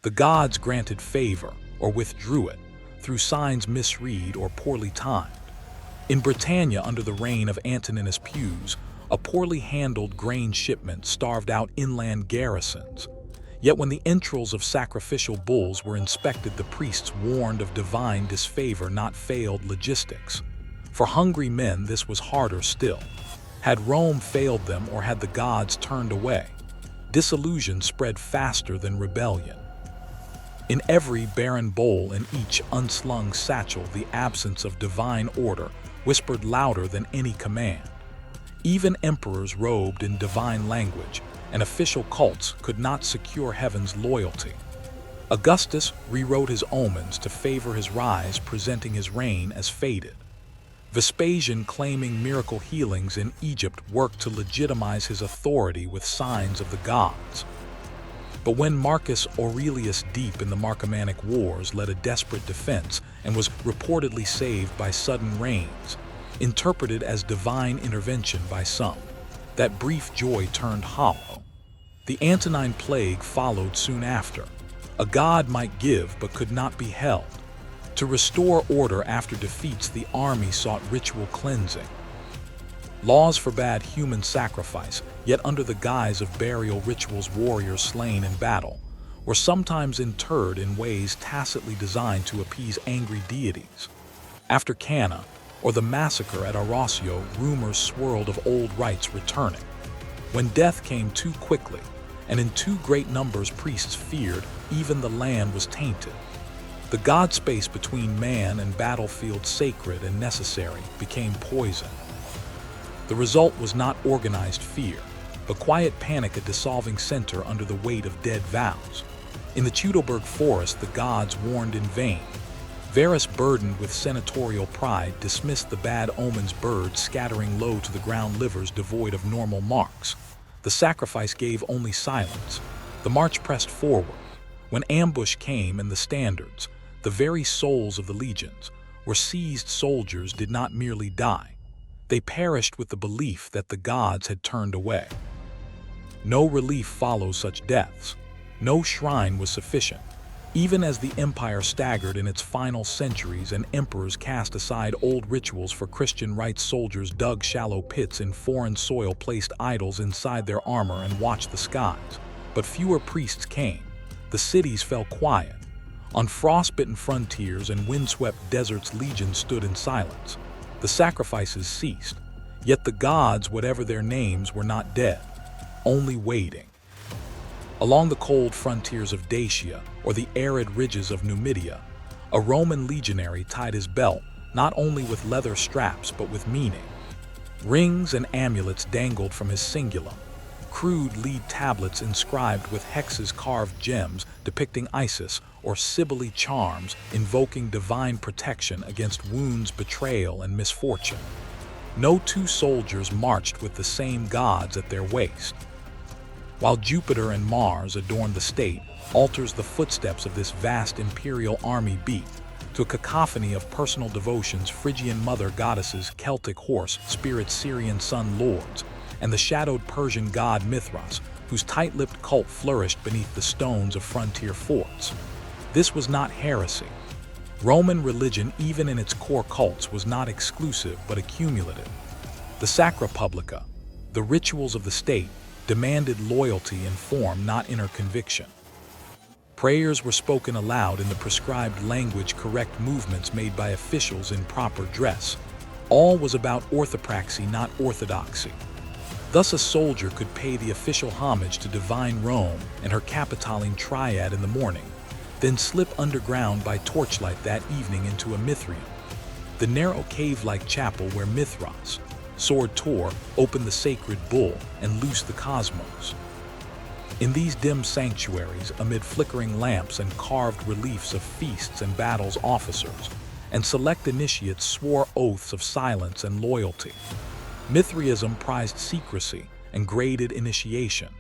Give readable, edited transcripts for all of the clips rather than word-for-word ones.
The gods granted favor, or withdrew it, through signs misread or poorly timed. In Britannia under the reign of Antoninus Pius, a poorly handled grain shipment starved out inland garrisons. Yet when the entrails of sacrificial bulls were inspected, the priests warned of divine disfavor, not failed logistics. For hungry men, this was harder still. Had Rome failed them, or had the gods turned away? Disillusion spread faster than rebellion. In every barren bowl and each unslung satchel, the absence of divine order whispered louder than any command. Even emperors robed in divine language, and official cults could not secure heaven's loyalty. Augustus rewrote his omens to favor his rise, presenting his reign as fated. Vespasian, claiming miracle healings in Egypt, worked to legitimize his authority with signs of the gods. But when Marcus Aurelius, deep in the Marcomannic Wars, led a desperate defense and was reportedly saved by sudden rains, interpreted as divine intervention by some, that brief joy turned hollow. The Antonine Plague followed soon after. A god might give but could not be held. To restore order after defeats, the army sought ritual cleansing. Laws forbade human sacrifice, yet under the guise of burial rituals, warriors slain in battle were sometimes interred in ways tacitly designed to appease angry deities. After Cana, or the massacre at Arosio, rumors swirled of old rites returning. When death came too quickly, and in too great numbers, priests feared even the land was tainted. The god space between man and battlefield, sacred and necessary, became poison. The result was not organized fear, but quiet panic, a dissolving center under the weight of dead vows. In the Teutoburg forest, the gods warned in vain. Varus, burdened with senatorial pride, dismissed the bad omens, birds scattering low to the ground, livers devoid of normal marks. The sacrifice gave only silence. The march pressed forward. When ambush came and the standards, the very souls of the legions, were seized, soldiers did not merely die. They perished with the belief that the gods had turned away. No relief follows such deaths. No shrine was sufficient. Even as the empire staggered in its final centuries and emperors cast aside old rituals for Christian rites, soldiers dug shallow pits in foreign soil, placed idols inside their armor, and watched the skies. But fewer priests came. The cities fell quiet. On frostbitten frontiers and windswept deserts, legions stood in silence. The sacrifices ceased. Yet the gods, whatever their names, were not dead, only waiting. Along the cold frontiers of Dacia, or the arid ridges of Numidia, a Roman legionary tied his belt not only with leather straps but with meaning. Rings and amulets dangled from his cingulum. Crude lead tablets inscribed with hexes, carved gems depicting Isis, or Sibylle charms invoking divine protection against wounds, betrayal, and misfortune. No two soldiers marched with the same gods at their waist. While Jupiter and Mars adorned the state, altars the footsteps of this vast imperial army beat, to a cacophony of personal devotions: Phrygian mother goddesses, Celtic horse spirits, Syrian sun lords, and the shadowed Persian god Mithras, whose tight-lipped cult flourished beneath the stones of frontier forts. This was not heresy. Roman religion, even in its core cults, was not exclusive but accumulative. The Sacra Publica, the rituals of the state, demanded loyalty in form, not inner conviction. Prayers were spoken aloud in the prescribed language, correct movements made by officials in proper dress. All was about orthopraxy, not orthodoxy. Thus a soldier could pay the official homage to divine Rome and her Capitoline triad in the morning, then slip underground by torchlight that evening into a Mithrium, the narrow cave-like chapel where Mithras, sword tore, opened the sacred bull and loosed the cosmos. In these dim sanctuaries, amid flickering lamps and carved reliefs of feasts and battles, officers and select initiates swore oaths of silence and loyalty. Mithraism prized secrecy and graded initiation,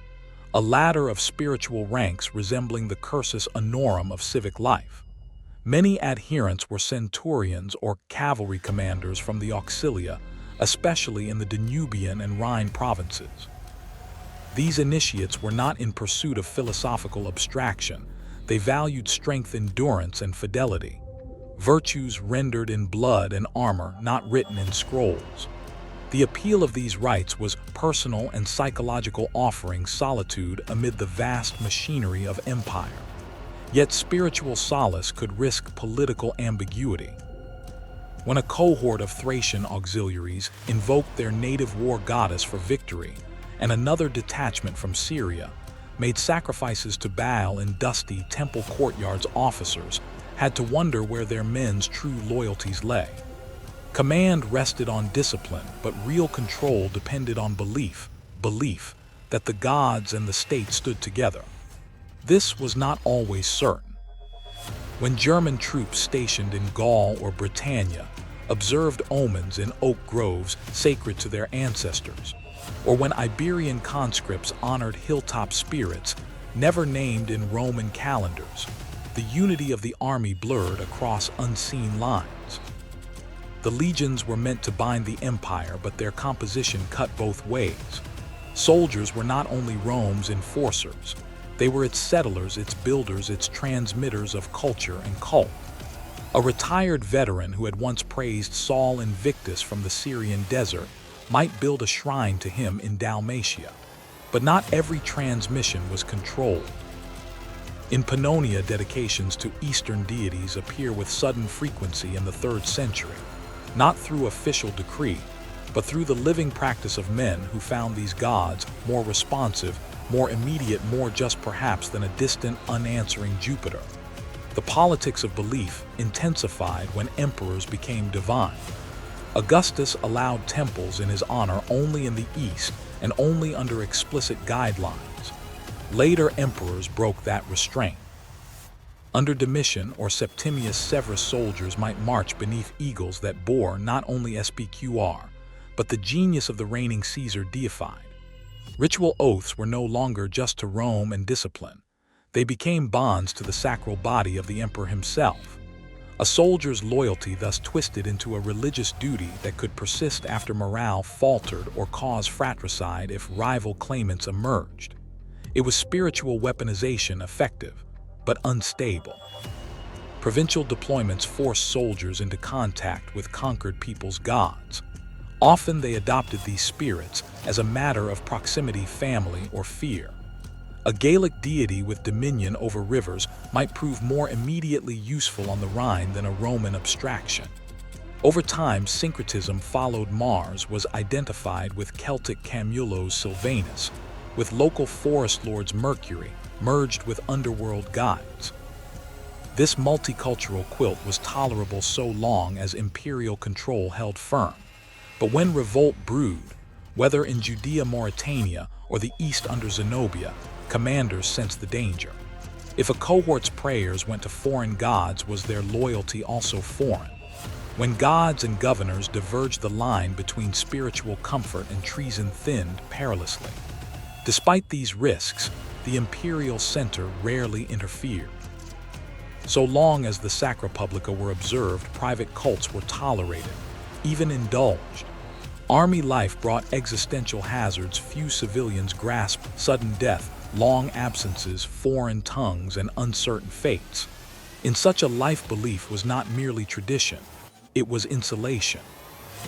a ladder of spiritual ranks resembling the cursus honorum of civic life. Many adherents were centurions or cavalry commanders from the Auxilia, especially in the Danubian and Rhine provinces. These initiates were not in pursuit of philosophical abstraction. They valued strength, endurance, and fidelity, virtues rendered in blood and armor, not written in scrolls. The appeal of these rites was personal and psychological, offering solitude amid the vast machinery of empire. Yet spiritual solace could risk political ambiguity. When a cohort of Thracian auxiliaries invoked their native war goddess for victory, and another detachment from Syria made sacrifices to Baal in dusty temple courtyards, officers had to wonder where their men's true loyalties lay. Command rested on discipline, but real control depended on belief that the gods and the state stood together. This was not always certain. When German troops stationed in Gaul or Britannia observed omens in oak groves sacred to their ancestors, or when Iberian conscripts honored hilltop spirits never named in Roman calendars, the unity of the army blurred across unseen lines. The legions were meant to bind the empire, but their composition cut both ways. Soldiers were not only Rome's enforcers, they were its settlers, its builders, its transmitters of culture and cult. A retired veteran who had once praised Saul Invictus from the Syrian desert might build a shrine to him in Dalmatia, but not every transmission was controlled. In Pannonia, dedications to Eastern deities appear with sudden frequency in the 3rd century, not through official decree, but through the living practice of men who found these gods more responsive, more immediate, more just perhaps than a distant, unanswering Jupiter. The politics of belief intensified when emperors became divine. Augustus allowed temples in his honor only in the East and only under explicit guidelines. Later emperors broke that restraint. Under Domitian or Septimius Severus, soldiers might march beneath eagles that bore not only SPQR, but the genius of the reigning Caesar deified. Ritual oaths were no longer just to Rome and discipline. They became bonds to the sacral body of the emperor himself. A soldier's loyalty thus twisted into a religious duty that could persist after morale faltered or cause fratricide if rival claimants emerged. It was spiritual weaponization, effective, but unstable. Provincial deployments forced soldiers into contact with conquered people's gods. Often they adopted these spirits as a matter of proximity, family, or fear. A Gaelic deity with dominion over rivers might prove more immediately useful on the Rhine than a Roman abstraction. Over time, syncretism followed. Mars was identified with Celtic Camulus Sylvanus, with local forest lords. Mercury merged with underworld gods. This multicultural quilt was tolerable so long as imperial control held firm. But when revolt brewed, whether in Judea, Mauritania, or the east under Zenobia, commanders sensed the danger. If a cohort's prayers went to foreign gods, was their loyalty also foreign? When gods and governors diverged, the line between spiritual comfort and treason thinned perilously. Despite these risks, the imperial center rarely interfered. So long as the Sacra Publica were observed, private cults were tolerated, even indulged. Army life brought existential hazards. Few civilians grasped sudden death, long absences, foreign tongues, and uncertain fates. In such a life, belief was not merely tradition, it was insulation.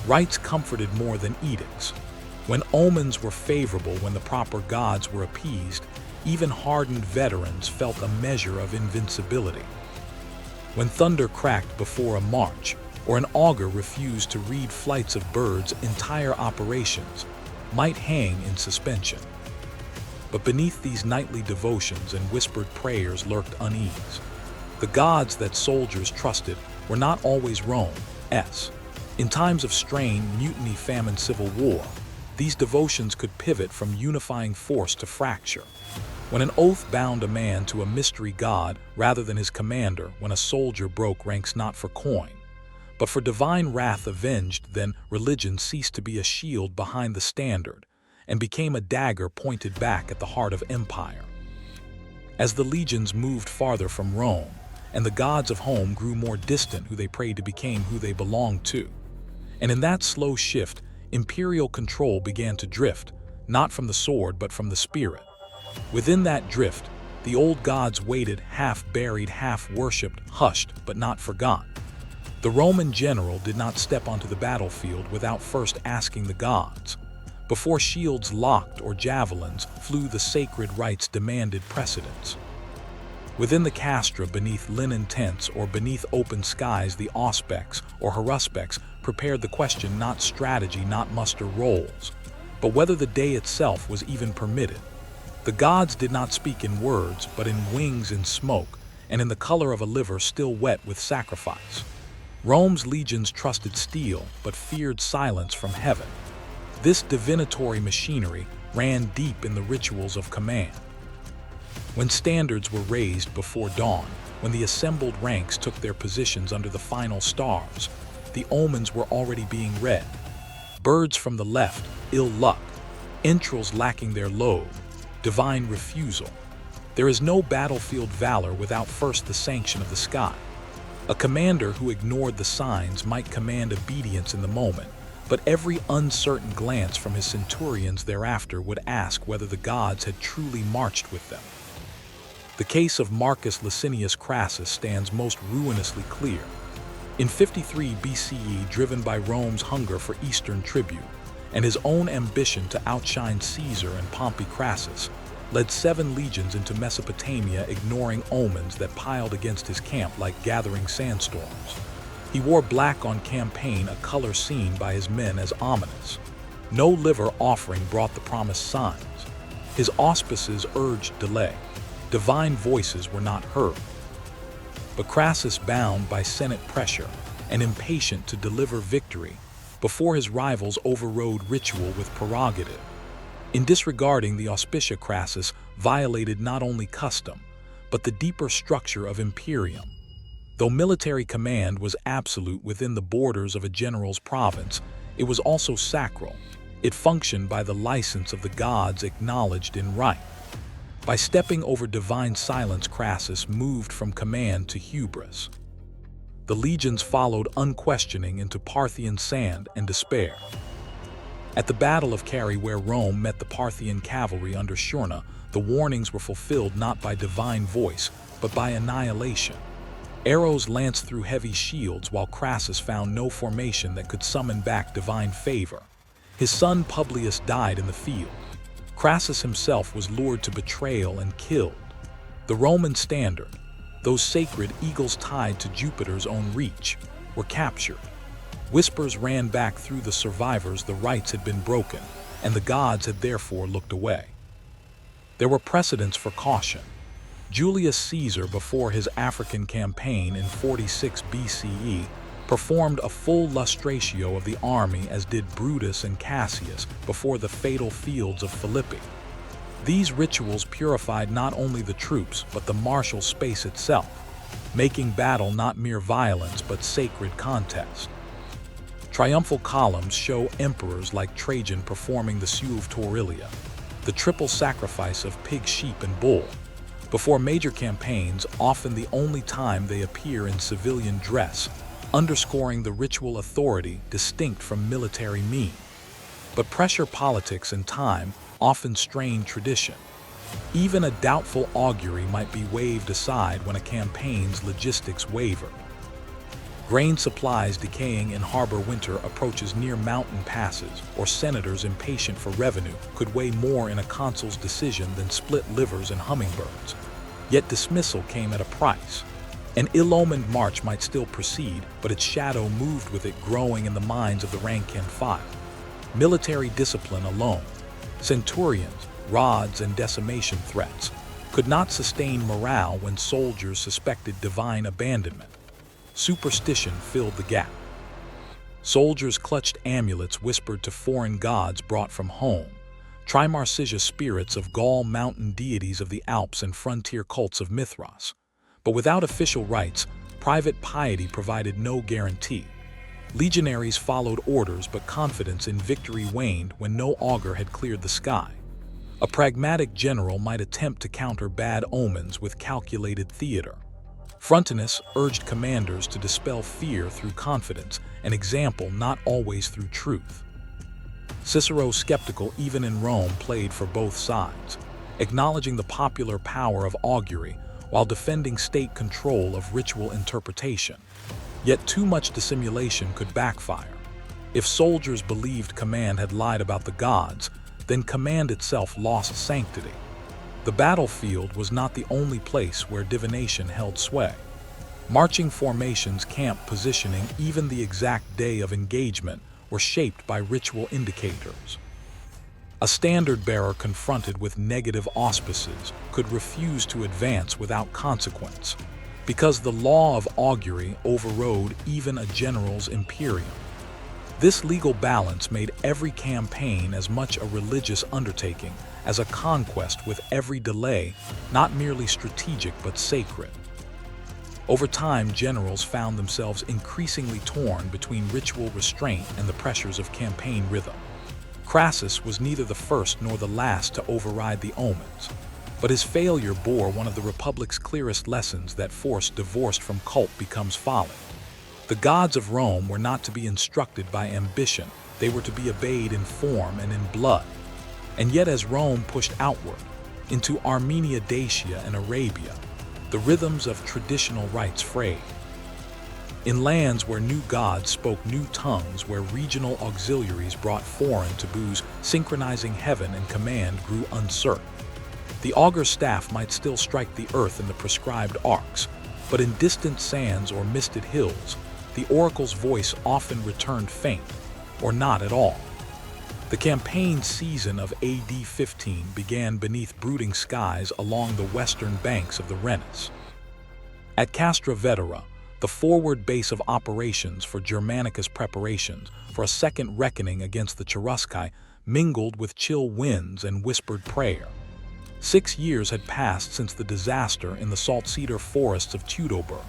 Rites comforted more than edicts. When omens were favorable, when the proper gods were appeased, even hardened veterans felt a measure of invincibility. When thunder cracked before a march, or an augur refused to read flights of birds, entire operations might hang in suspension. But beneath these nightly devotions and whispered prayers lurked unease. The gods that soldiers trusted were not always Rome's. In times of strain, mutiny, famine, civil war, these devotions could pivot from unifying force to fracture. When an oath bound a man to a mystery god rather than his commander, when a soldier broke ranks not for coin, but for divine wrath avenged, then religion ceased to be a shield behind the standard and became a dagger pointed back at the heart of empire. As the legions moved farther from Rome, and the gods of home grew more distant, who they prayed to became who they belonged to. And in that slow shift, imperial control began to drift, not from the sword but from the spirit. Within that drift, The old gods waited, half-buried, half-worshipped, hushed, but not forgotten. The Roman general did not step onto the battlefield without first asking the gods. Before shields locked or javelins flew, the sacred rites demanded precedence. Within the castra, beneath linen tents or beneath open skies, the auspex or haruspex prepared the question, not strategy, not muster rolls, but whether the day itself was even permitted. The gods did not speak in words, but in wings and smoke, and in the color of a liver still wet with sacrifice. Rome's legions trusted steel, but feared silence from heaven. This divinatory machinery ran deep in the rituals of command. When standards were raised before dawn, when the assembled ranks took their positions under the final stars, the omens were already being read. Birds from the left, ill luck; entrails lacking their lobe, divine refusal. There is no battlefield valor without first the sanction of the sky. A commander who ignored the signs might command obedience in the moment, but every uncertain glance from his centurions thereafter would ask whether the gods had truly marched with them. The case of Marcus Licinius Crassus stands most ruinously clear. In 53 BCE, driven by Rome's hunger for Eastern tribute and his own ambition to outshine Caesar and Pompey, Crassus led 7 legions into Mesopotamia, ignoring omens that piled against his camp like gathering sandstorms. He wore black on campaign, a color seen by his men as ominous. No liver offering brought the promised signs. His auspices urged delay. Divine voices were not heard. But Crassus, bound by Senate pressure and impatient to deliver victory before his rivals, overrode ritual with prerogative. In disregarding the auspicia, Crassus violated not only custom, but the deeper structure of imperium. Though military command was absolute within the borders of a general's province, it was also sacral. It functioned by the license of the gods acknowledged in right. By stepping over divine silence, Crassus moved from command to hubris. The legions followed unquestioning into Parthian sand and despair. At the Battle of Carrhae, where Rome met the Parthian cavalry under Shurna, the warnings were fulfilled not by divine voice, but by annihilation. Arrows lanced through heavy shields, while Crassus found no formation that could summon back divine favor. His son Publius died in the field. Crassus himself was lured to betrayal and killed. The Roman standard, those sacred eagles tied to Jupiter's own reach, were captured. Whispers ran back through the survivors the rites had been broken, and the gods had therefore looked away. There were precedents for caution. Julius Caesar, before his African campaign in 46 BCE, performed a full lustratio of the army, as did Brutus and Cassius before the fatal fields of Philippi. These rituals purified not only the troops but the martial space itself, making battle not mere violence but sacred contest. Triumphal columns show emperors like Trajan performing the Suave Taurilia, the triple sacrifice of pig, sheep, and bull. Before major campaigns, often the only time they appear in civilian dress, underscoring the ritual authority distinct from military mien. But pressure, politics, and time often strain tradition. Even a doubtful augury might be waved aside when a campaign's logistics wavered. Grain supplies decaying in harbor, winter approaches near mountain passes, or senators impatient for revenue could weigh more in a consul's decision than split livers and hummingbirds. Yet dismissal came at a price. An ill-omened march might still proceed, but its shadow moved with it, growing in the minds of the rank-and-file. Military discipline alone, centurions, rods, and decimation threats, could not sustain morale when soldiers suspected divine abandonment. Superstition filled the gap. Soldiers clutched amulets whispered to foreign gods brought from home, Trimarcisia spirits of Gaul, mountain deities of the Alps, and frontier cults of Mithras. But without official rites, private piety provided no guarantee. Legionaries followed orders, but confidence in victory waned when no augur had cleared the sky. A pragmatic general might attempt to counter bad omens with calculated theater. Frontinus urged commanders to dispel fear through confidence, an example not always through truth. Cicero, skeptical even in Rome, played for both sides. acknowledging the popular power of augury while defending state control of ritual interpretation. Yet too much dissimulation could backfire. If soldiers believed command had lied about the gods, then command itself lost sanctity. The battlefield was not the only place where divination held sway. Marching formations, camp positioning, even the exact day of engagement were shaped by ritual indicators. A standard-bearer confronted with negative auspices could refuse to advance without consequence, because the law of augury overrode even a general's imperium. This legal balance made every campaign as much a religious undertaking as a conquest, with every delay not merely strategic but sacred. Over time, generals found themselves increasingly torn between ritual restraint and the pressures of campaign rhythm. Crassus was neither the first nor the last to override the omens, but his failure bore one of the Republic's clearest lessons that force divorced from cult becomes folly. The gods of Rome were not to be instructed by ambition, they were to be obeyed in form and in blood. And yet as Rome pushed outward, into Armenia, Dacia, and Arabia, the rhythms of traditional rites frayed. In lands where new gods spoke new tongues, where regional auxiliaries brought foreign taboos, synchronizing heaven and command grew uncertain. The augur staff might still strike the earth in the prescribed arcs, but in distant sands or misted hills, the oracle's voice often returned faint, or not at all. The campaign season of AD 15 began beneath brooding skies along the western banks of the Rhenus. At Castra Vetera, the forward base of operations for Germanicus' preparations for a second reckoning against the Cherusci mingled with chill winds and whispered prayer. 6 years had passed since the disaster in the salt cedar forests of Teutoburg,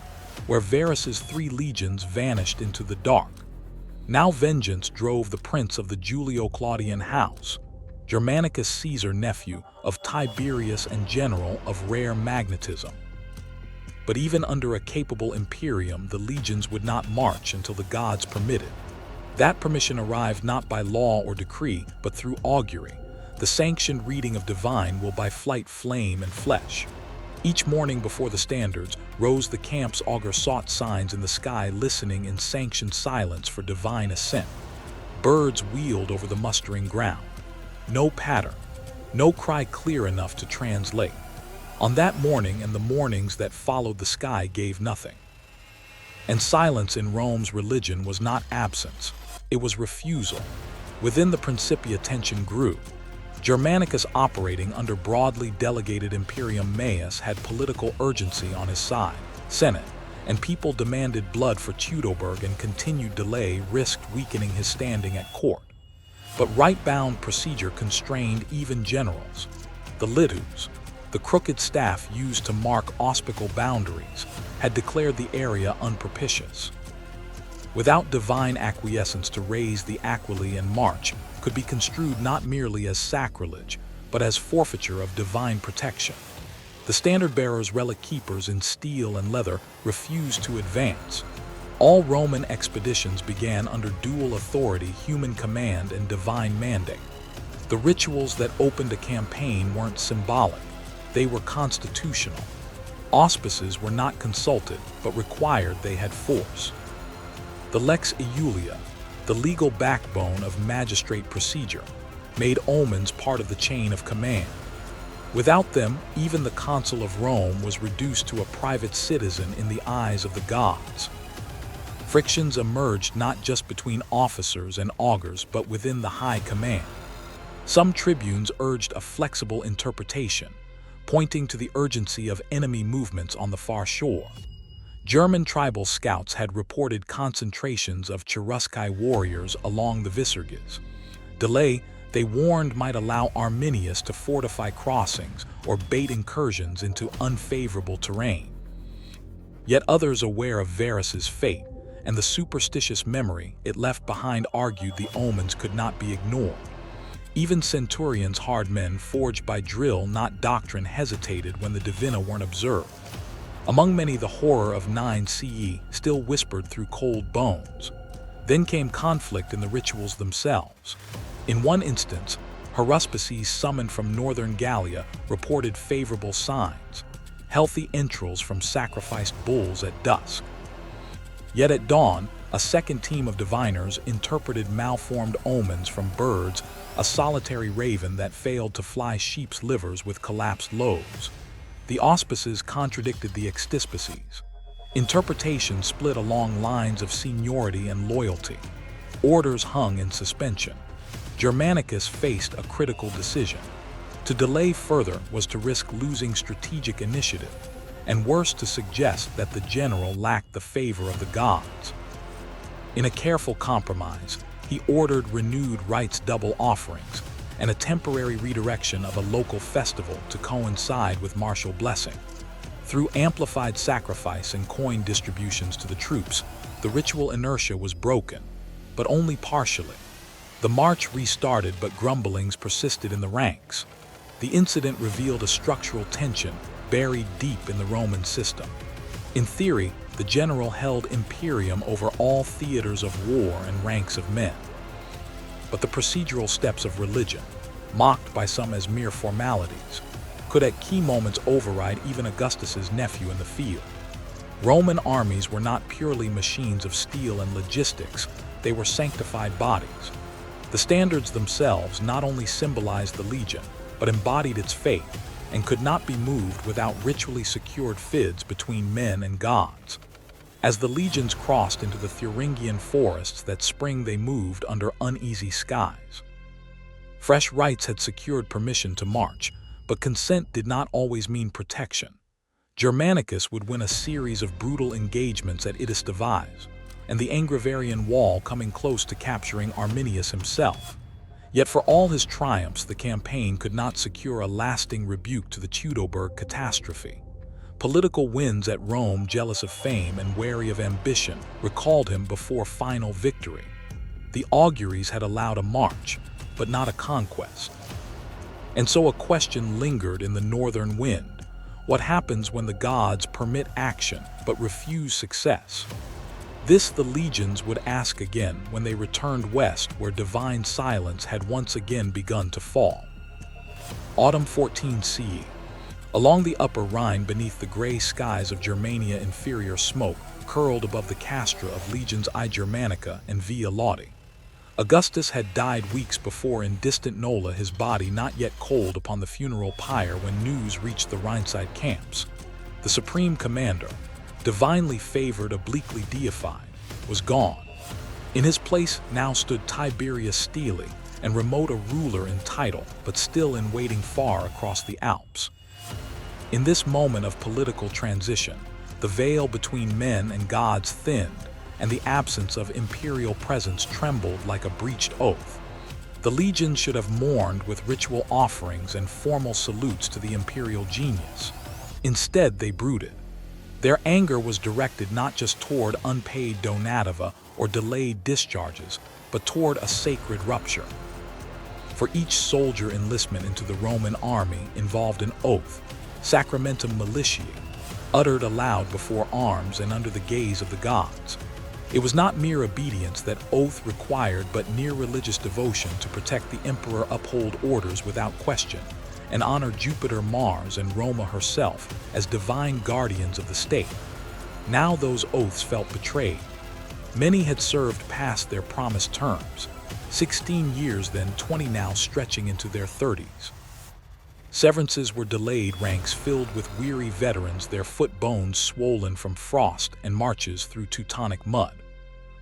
where Varus's 3 legions vanished into the dark. Now vengeance drove the prince of the Julio-Claudian house, Germanicus Caesar, nephew of Tiberius and general of rare magnetism. But even under a capable imperium, the legions would not march until the gods permitted. That permission arrived not by law or decree, but through augury, the sanctioned reading of divine will by flight, flame, and flesh. Each morning before the standards rose the camp's augur sought signs in the sky, listening in sanctioned silence for divine assent. Birds wheeled over the mustering ground. No pattern, no cry clear enough to translate. On that morning and the mornings that followed, the sky gave nothing. And silence in Rome's religion was not absence, it was refusal. Within the Principia tension grew. Germanicus, operating under broadly delegated Imperium Maius, had political urgency on his side. Senate and people demanded blood for Teutoburg, and continued delay risked weakening his standing at court. But right-bound procedure constrained even generals. The litus, the crooked staff used to mark auspical boundaries, had declared the area unpropitious. Without divine acquiescence to raise the aquili and march could be construed not merely as sacrilege, but as forfeiture of divine protection. The standard-bearers, relic keepers in steel and leather, refused to advance. All Roman expeditions began under dual authority, human command and divine mandate. The rituals that opened a campaign weren't symbolic, they were constitutional. Auspices were not consulted, but required they had force. The Lex Iulia, the legal backbone of magistrate procedure, made omens part of the chain of command. Without them, even the consul of Rome was reduced to a private citizen in the eyes of the gods. Frictions emerged not just between officers and augurs, but within the high command. Some tribunes urged a flexible interpretation, pointing to the urgency of enemy movements on the far shore. German tribal scouts had reported concentrations of Cherusci warriors along the Visurgis. Delay, they warned, might allow Arminius to fortify crossings or bait incursions into unfavorable terrain. Yet others, aware of Varus's fate and the superstitious memory it left behind, argued the omens could not be ignored. Even centurions, hard men forged by drill, not doctrine, hesitated when the divina weren't observed. Among many, the horror of 9 CE still whispered through cold bones. Then came conflict in the rituals themselves. In one instance, haruspices summoned from northern Gallia reported favorable signs, healthy entrails from sacrificed bulls at dusk. Yet at dawn, a second team of diviners interpreted malformed omens from birds, a solitary raven that failed to fly sheep's livers with collapsed lobes. The auspices contradicted the extispices. Interpretation split along lines of seniority and loyalty. Orders hung in suspension. Germanicus faced a critical decision. To delay further was to risk losing strategic initiative, and worse, to suggest that the general lacked the favor of the gods. In a careful compromise, he ordered renewed rites double offerings and a temporary redirection of a local festival to coincide with martial blessing. Through amplified sacrifice and coin distributions to the troops, the ritual inertia was broken, but only partially. The march restarted, but grumblings persisted in the ranks. The incident revealed a structural tension buried deep in the Roman system. In theory, the general held imperium over all theaters of war and ranks of men. But the procedural steps of religion, mocked by some as mere formalities, could at key moments override even Augustus's nephew in the field. Roman armies were not purely machines of steel and logistics, they were sanctified bodies. The standards themselves not only symbolized the legion, but embodied its faith, and could not be moved without ritually secured fids between men and gods. As the legions crossed into the Thuringian forests that spring, they moved under uneasy skies. Fresh rites had secured permission to march, but consent did not always mean protection. Germanicus would win a series of brutal engagements at Idistavaes, and the Angravarian wall coming close to capturing Arminius himself. Yet for all his triumphs, the campaign could not secure a lasting rebuke to the Teutoburg catastrophe. Political winds at Rome, jealous of fame and wary of ambition, recalled him before final victory. The auguries had allowed a march, but not a conquest. And so a question lingered in the northern wind. What happens when the gods permit action but refuse success? This the legions would ask again when they returned west, where divine silence had once again begun to fall. Autumn 14 CE. Along the upper Rhine, beneath the gray skies of Germania, inferior smoke curled above the castra of legions I Germanica and Via Laudi. Augustus had died weeks before in distant Nola, his body not yet cold upon the funeral pyre when news reached the Rhineside camps. The supreme commander, divinely favored, obliquely deified, was gone. In his place now stood Tiberius Stele, and remote a ruler in title, but still in waiting far across the Alps. In this moment of political transition, the veil between men and gods thinned, and the absence of imperial presence trembled like a breached oath. The legions should have mourned with ritual offerings and formal salutes to the imperial genius. Instead, they brooded. Their anger was directed not just toward unpaid donativa or delayed discharges, but toward a sacred rupture. For each soldier enlistment into the Roman army involved an oath, sacramentum militiae, uttered aloud before arms and under the gaze of the gods. It was not mere obedience that oath required, but near religious devotion to protect the emperor, uphold orders without question, and honor Jupiter, Mars, and Roma herself as divine guardians of the state. Now those oaths felt betrayed. Many had served past their promised terms, 16 years then, 20 now, stretching into their 30s. Severances were delayed, ranks filled with weary veterans, their foot bones swollen from frost and marches through Teutonic mud.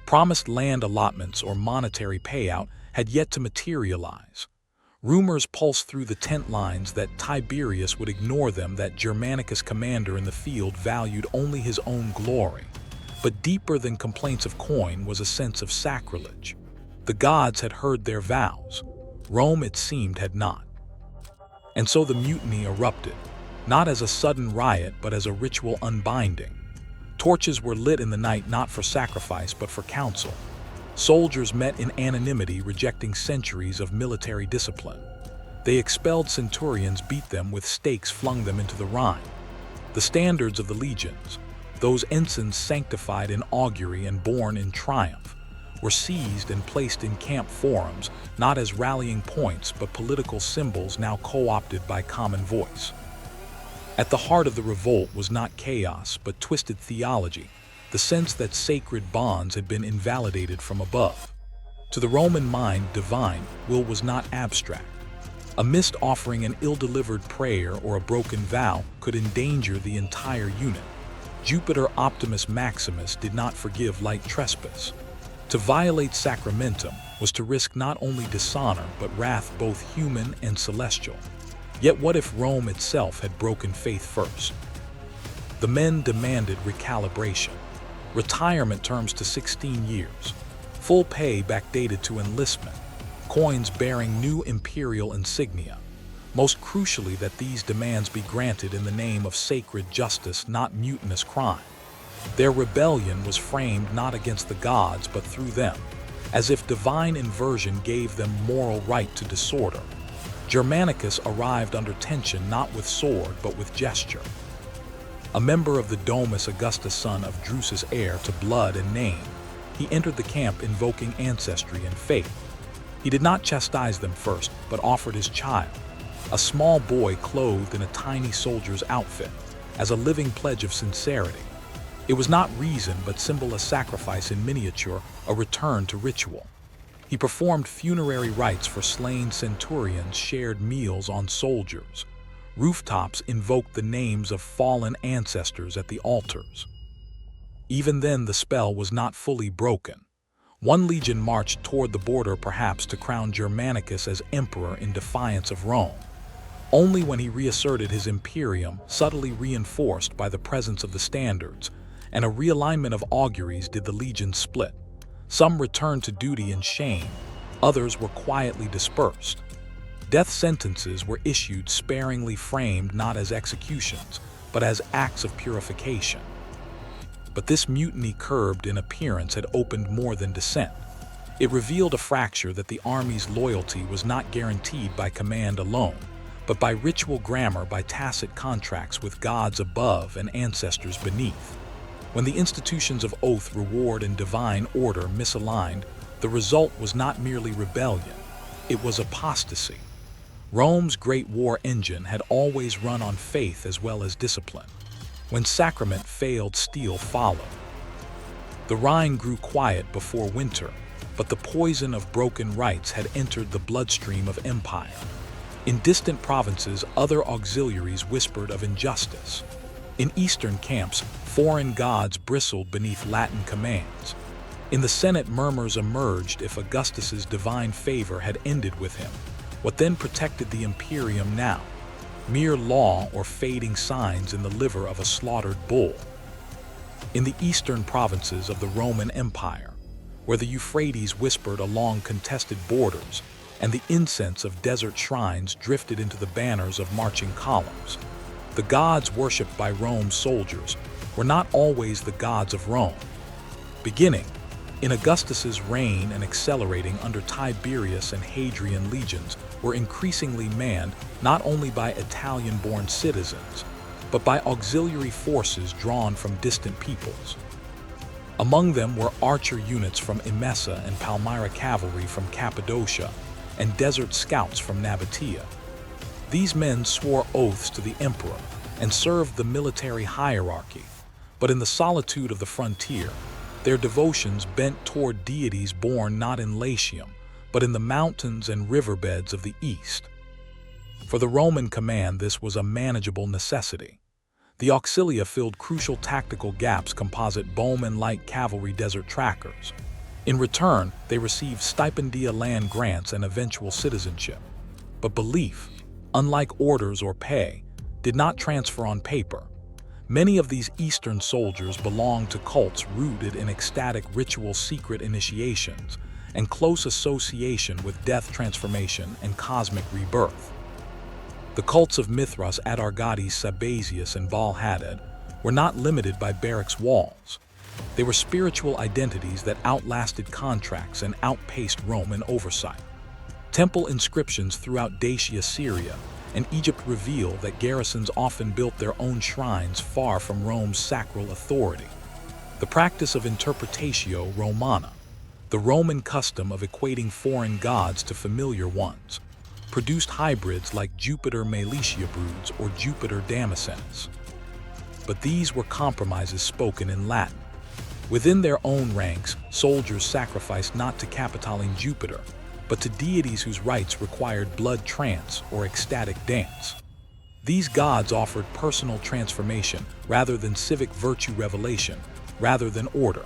Promised land allotments or monetary payout had yet to materialize. Rumors pulsed through the tent lines that Tiberius would ignore them, that Germanicus, commander in the field, valued only his own glory. But deeper than complaints of coin was a sense of sacrilege. The gods had heard their vows. Rome, it seemed, had not. And so the mutiny erupted, not as a sudden riot, but as a ritual unbinding. Torches were lit in the night, not for sacrifice, but for counsel. Soldiers met in anonymity, rejecting centuries of military discipline. They expelled centurions, beat them with stakes, flung them into the Rhine. The standards of the legions, those ensigns sanctified in augury and born in triumph, were seized and placed in camp forums, not as rallying points but political symbols now co-opted by common voice. At the heart of the revolt was not chaos but twisted theology, the sense that sacred bonds had been invalidated from above. To the Roman mind, divine will was not abstract. A missed offering, an ill-delivered prayer, or a broken vow could endanger the entire unit. Jupiter Optimus Maximus did not forgive light trespass. To violate sacramentum was to risk not only dishonor but wrath, both human and celestial. Yet what if Rome itself had broken faith first? The men demanded recalibration, retirement terms to 16 years, full pay backdated to enlistment, coins bearing new imperial insignia. Most crucially, that these demands be granted in the name of sacred justice, not mutinous crime. Their rebellion was framed not against the gods but through them, as if divine inversion gave them moral right to disorder. Germanicus arrived under tension not with sword but with gesture. A member of the Domus Augustus, son of Drusus, heir to blood and name, he entered the camp invoking ancestry and faith. He did not chastise them first, but offered his child, a small boy clothed in a tiny soldier's outfit, as a living pledge of sincerity. It was not reason, but symbol, a sacrifice in miniature, a return to ritual. He performed funerary rites for slain centurions, shared meals on soldiers. Rooftops invoked the names of fallen ancestors at the altars. Even then, the spell was not fully broken. One legion marched toward the border, perhaps to crown Germanicus as emperor in defiance of Rome. Only when he reasserted his imperium, subtly reinforced by the presence of the standards and a realignment of auguries, did the legion split. Some returned to duty in shame, others were quietly dispersed. Death sentences were issued, sparingly framed not as executions, but as acts of purification. But this mutiny, curbed in appearance, had opened more than dissent. It revealed a fracture that the army's loyalty was not guaranteed by command alone, but by ritual grammar, by tacit contracts with gods above and ancestors beneath. When the institutions of oath, reward, and divine order misaligned, the result was not merely rebellion, it was apostasy. Rome's great war engine had always run on faith as well as discipline. When sacrament failed, steel followed. The Rhine grew quiet before winter, but the poison of broken rites had entered the bloodstream of empire. In distant provinces, other auxiliaries whispered of injustice. In eastern camps, foreign gods bristled beneath Latin commands. In the Senate, murmurs emerged if Augustus's divine favor had ended with him. What then protected the imperium now? Mere law or fading signs in the liver of a slaughtered bull? In the eastern provinces of the Roman Empire, where the Euphrates whispered along contested borders and the incense of desert shrines drifted into the banners of marching columns, the gods worshipped by Rome's soldiers were not always the gods of Rome. Beginning in Augustus's reign and accelerating under Tiberius and Hadrian, legions were increasingly manned not only by Italian-born citizens, but by auxiliary forces drawn from distant peoples. Among them were archer units from Emesa and Palmyra, cavalry from Cappadocia, and desert scouts from Nabatea. These men swore oaths to the emperor and served the military hierarchy, but in the solitude of the frontier, their devotions bent toward deities born not in Latium, but in the mountains and riverbeds of the east. For the Roman command, this was a manageable necessity. The auxilia filled crucial tactical gaps, composite bowmen, light cavalry, desert trackers. In return, they received stipendia, land grants, and eventual citizenship. But belief, unlike orders or pay, did not transfer on paper. Many of these Eastern soldiers belonged to cults rooted in ecstatic ritual, secret initiations, and close association with death, transformation, and cosmic rebirth. The cults of Mithras, Atargates, Sabazius, and Baal-Hadad were not limited by barracks walls. They were spiritual identities that outlasted contracts and outpaced Roman oversight. Temple inscriptions throughout Dacia, Syria, and Egypt reveal that garrisons often built their own shrines far from Rome's sacral authority. The practice of interpretatio Romana, The Roman custom of equating foreign gods to familiar ones produced hybrids like Jupiter Meletiobrudes or Jupiter Damascenus. But these were compromises spoken in Latin. Within their own ranks, soldiers sacrificed not to Capitoline Jupiter, but to deities whose rites required blood trance or ecstatic dance. These gods offered personal transformation rather than civic virtue revelation, rather than order.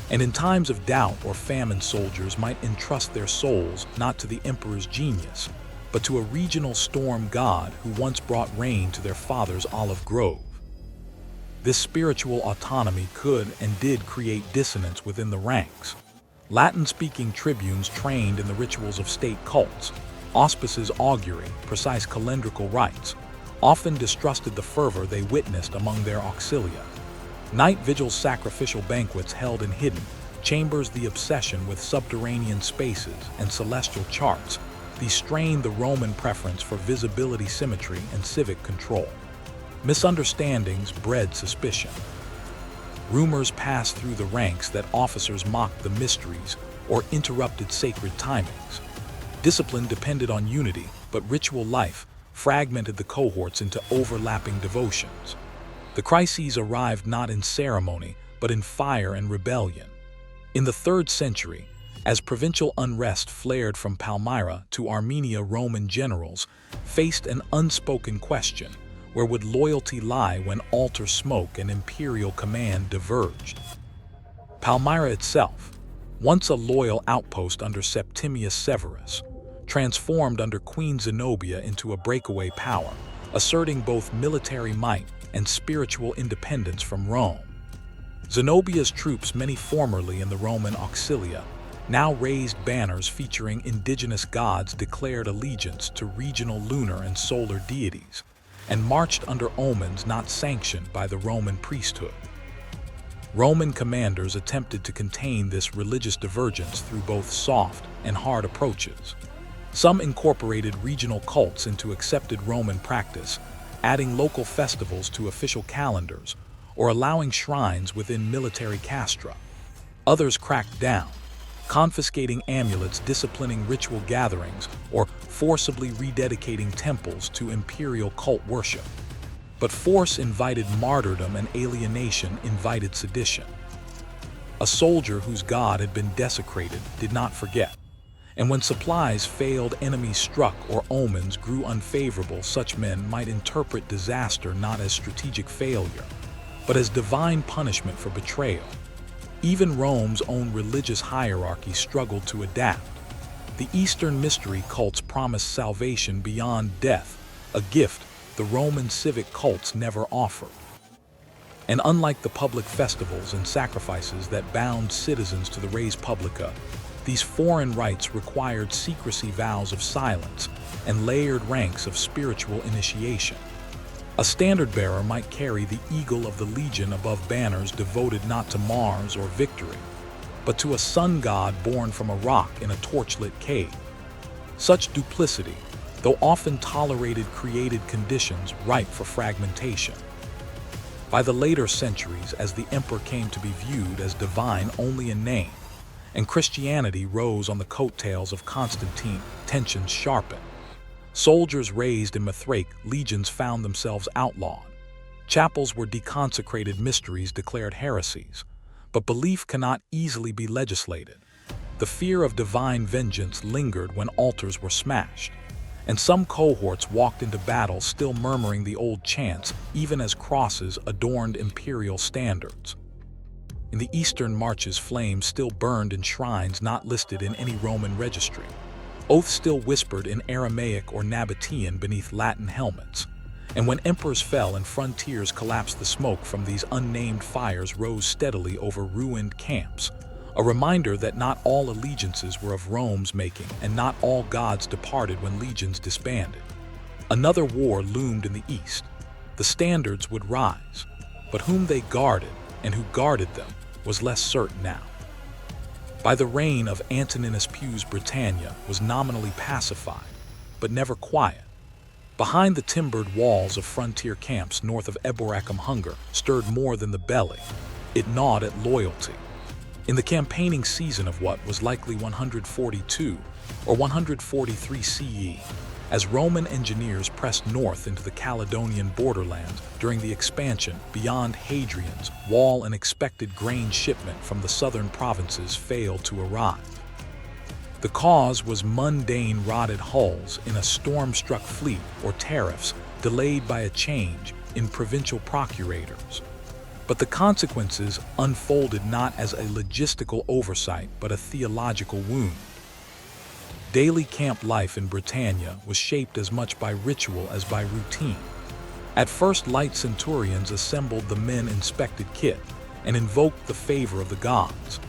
And in times of doubt or famine, soldiers might entrust their souls not to the emperor's genius, but to a regional storm god who once brought rain to their father's olive grove. This spiritual autonomy could and did create dissonance within the ranks. Latin-speaking tribunes trained in the rituals of state cults, auspices, augury, precise calendrical rites, often distrusted the fervor they witnessed among their auxilia. Night vigils, sacrificial banquets held in hidden chambers, the obsession with subterranean spaces and celestial charts, these strained the Roman preference for visibility, symmetry, and civic control. Misunderstandings bred suspicion. Rumors passed through the ranks that officers mocked the mysteries or interrupted sacred timings. Discipline depended on unity, but ritual life fragmented the cohorts into overlapping devotions. The crises arrived not in ceremony, but in fire and rebellion. In the 3rd century, as provincial unrest flared from Palmyra to Armenia, Roman generals faced an unspoken question: where would loyalty lie when altar smoke and imperial command diverged? Palmyra itself, once a loyal outpost under Septimius Severus, transformed under Queen Zenobia into a breakaway power, asserting both military might and spiritual independence from Rome. Zenobia's troops, many formerly in the Roman auxilia, now raised banners featuring indigenous gods, declared allegiance to regional lunar and solar deities, and marched under omens not sanctioned by the Roman priesthood. Roman commanders attempted to contain this religious divergence through both soft and hard approaches. Some incorporated regional cults into accepted Roman practice, adding local festivals to official calendars or allowing shrines within military castra. Others cracked down, confiscating amulets, disciplining ritual gatherings, or forcibly rededicating temples to imperial cult worship. But force invited martyrdom and alienation invited sedition. A soldier whose god had been desecrated did not forget. And when supplies failed, enemies struck, or omens grew unfavorable, such men might interpret disaster not as strategic failure, but as divine punishment for betrayal. Even Rome's own religious hierarchy struggled to adapt. The Eastern mystery cults promised salvation beyond death, a gift the Roman civic cults never offered. And unlike the public festivals and sacrifices that bound citizens to the res publica, these foreign rites required secrecy, vows of silence, and layered ranks of spiritual initiation. A standard-bearer might carry the eagle of the legion above banners devoted not to Mars or victory, but to a sun god born from a rock in a torchlit cave. Such duplicity, though often tolerated, created conditions ripe for fragmentation. By the later centuries, as the emperor came to be viewed as divine only in name, and Christianity rose on the coattails of Constantine, tensions sharpened. Soldiers raised in Mithraic legions found themselves outlawed. Chapels were deconsecrated, mysteries declared heresies. But belief cannot easily be legislated. The fear of divine vengeance lingered when altars were smashed, and some cohorts walked into battle still murmuring the old chants, even as crosses adorned imperial standards. In the eastern marches, flames still burned in shrines not listed in any Roman registry. Oaths still whispered in Aramaic or Nabatean beneath Latin helmets. And when emperors fell and frontiers collapsed, the smoke from these unnamed fires rose steadily over ruined camps, a reminder that not all allegiances were of Rome's making and not all gods departed when legions disbanded. Another war loomed in the east. The standards would rise, but whom they guarded and who guarded them was less certain now. By the reign of Antoninus Pius, Britannia was nominally pacified, but never quiet. Behind the timbered walls of frontier camps north of Eboracum, hunger stirred more than the belly. It gnawed at loyalty. In the campaigning season of what was likely 142 or 143 CE, as Roman engineers pressed north into the Caledonian borderlands during the expansion beyond Hadrian's wall, an expected grain shipment from the southern provinces failed to arrive. The cause was mundane rotted hulls in a storm-struck fleet, or tariffs delayed by a change in provincial procurators. But the consequences unfolded not as a logistical oversight but a theological wound. Daily camp life in Britannia was shaped as much by ritual as by routine. At first, light centurions assembled the men-inspected kit and invoked the favor of the gods.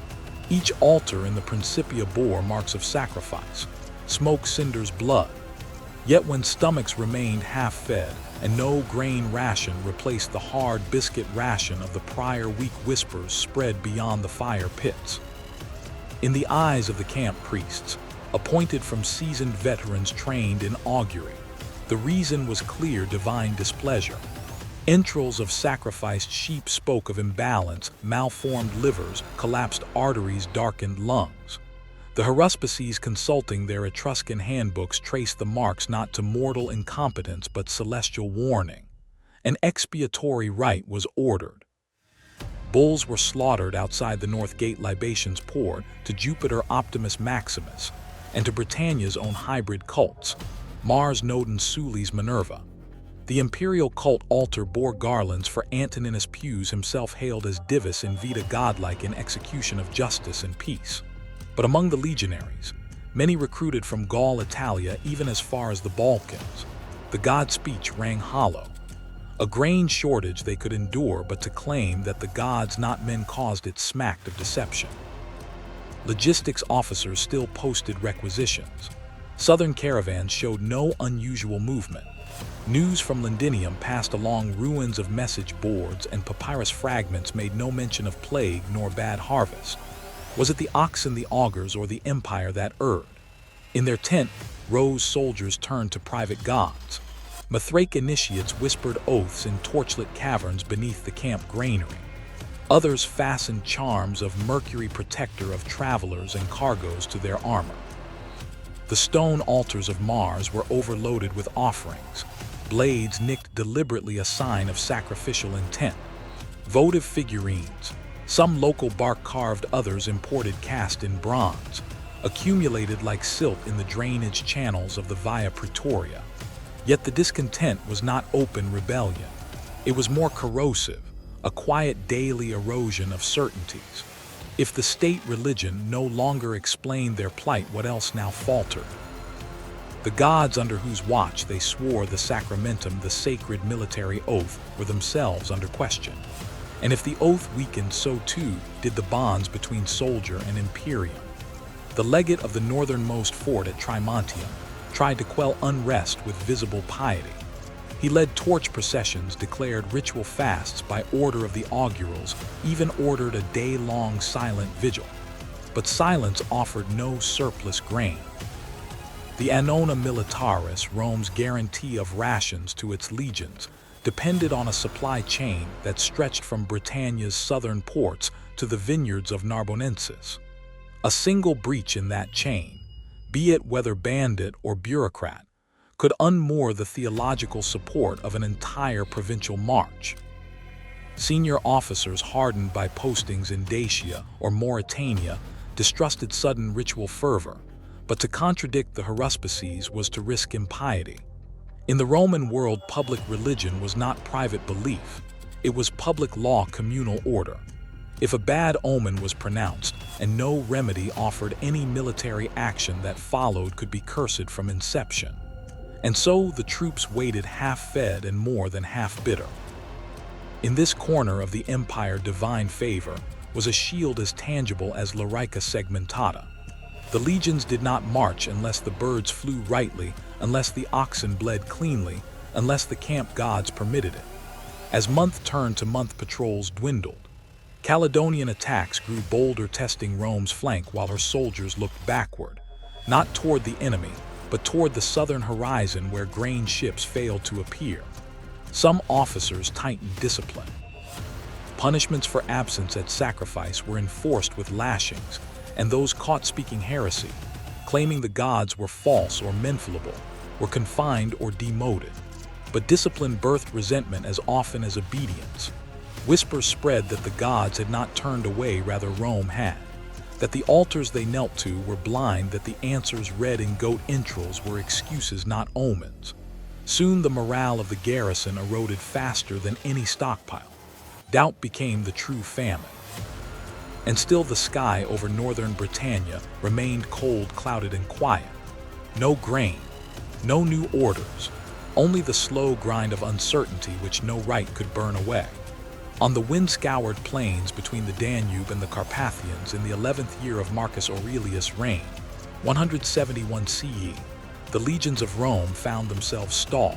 Each altar in the Principia bore marks of sacrifice, smoke cinders blood. Yet when stomachs remained half-fed and no grain ration replaced the hard biscuit ration of the prior week, whispers spread beyond the fire pits. In the eyes of the camp priests, appointed from seasoned veterans trained in augury, the reason was clear: divine displeasure. Entrails of sacrificed sheep spoke of imbalance, malformed livers, collapsed arteries, darkened lungs. The haruspices, consulting their Etruscan handbooks, traced the marks not to mortal incompetence but celestial warning. An expiatory rite was ordered. Bulls were slaughtered outside the North Gate, libations poured to Jupiter Optimus Maximus and to Britannia's own hybrid cults, Mars, Nodens, Sulis, Minerva. The imperial cult altar bore garlands for Antoninus Pius, himself hailed as Divus in vita, godlike in execution of justice and peace. But among the legionaries, many recruited from Gaul, Italia, even as far as the Balkans, the god speech rang hollow. A grain shortage they could endure, but to claim that the gods, not men, caused it smacked of deception. Logistics officers still posted requisitions. Southern caravans showed no unusual movement. News from Londinium passed along ruins of message boards, and papyrus fragments made no mention of plague nor bad harvest. Was it the oxen, the augurs, or the empire that erred? In their tent, rose soldiers turned to private gods. Mithraic initiates whispered oaths in torchlit caverns beneath the camp granary. Others fastened charms of Mercury, protector of travelers and cargoes, to their armor. The stone altars of Mars were overloaded with offerings. Blades nicked deliberately, a sign of sacrificial intent. Votive figurines, some local bark carved, others imported, cast in bronze, accumulated like silt in the drainage channels of the Via Praetoria. Yet the discontent was not open rebellion. It was more corrosive, a quiet daily erosion of certainties. If the state religion no longer explained their plight, what else now faltered? The gods under whose watch they swore the sacramentum, the sacred military oath, were themselves under question. And if the oath weakened, so too did the bonds between soldier and imperium. The legate of the northernmost fort at Trimontium tried to quell unrest with visible piety. He led torch processions, declared ritual fasts by order of the augurals, even ordered a day-long silent vigil. But silence offered no surplus grain. The annona militaris, Rome's guarantee of rations to its legions, depended on a supply chain that stretched from Britannia's southern ports to the vineyards of Narbonensis. A single breach in that chain, be it whether bandit or bureaucrat, could unmoor the theological support of an entire provincial march. Senior officers, hardened by postings in Dacia or Mauritania, distrusted sudden ritual fervor, but to contradict the haruspices was to risk impiety. In the Roman world, public religion was not private belief. It was public law, communal order. If a bad omen was pronounced and no remedy offered, any military action that followed could be cursed from inception. And so the troops waited, half-fed and more than half-bitter. In this corner of the empire, divine favor was a shield as tangible as Larica segmentata. The legions did not march unless the birds flew rightly, unless the oxen bled cleanly, unless the camp gods permitted it. As month turned to month, patrols dwindled. Caledonian attacks grew bolder, testing Rome's flank while her soldiers looked backward, not toward the enemy, but toward the southern horizon where grain ships failed to appear. Some officers tightened discipline. Punishments for absence at sacrifice were enforced with lashings, and those caught speaking heresy, claiming the gods were false or menfulable, were confined or demoted. But discipline birthed resentment as often as obedience. Whispers spread that the gods had not turned away, rather Rome had, that the altars they knelt to were blind, that the answers read in goat entrails were excuses, not omens. Soon the morale of the garrison eroded faster than any stockpile. Doubt became the true famine. And still the sky over northern Britannia remained cold, clouded, and quiet. No grain, no new orders, only the slow grind of uncertainty which no right could burn away. On the wind-scoured plains between the Danube and the Carpathians in the 11th year of Marcus Aurelius' reign, 171 CE, the legions of Rome found themselves stalled,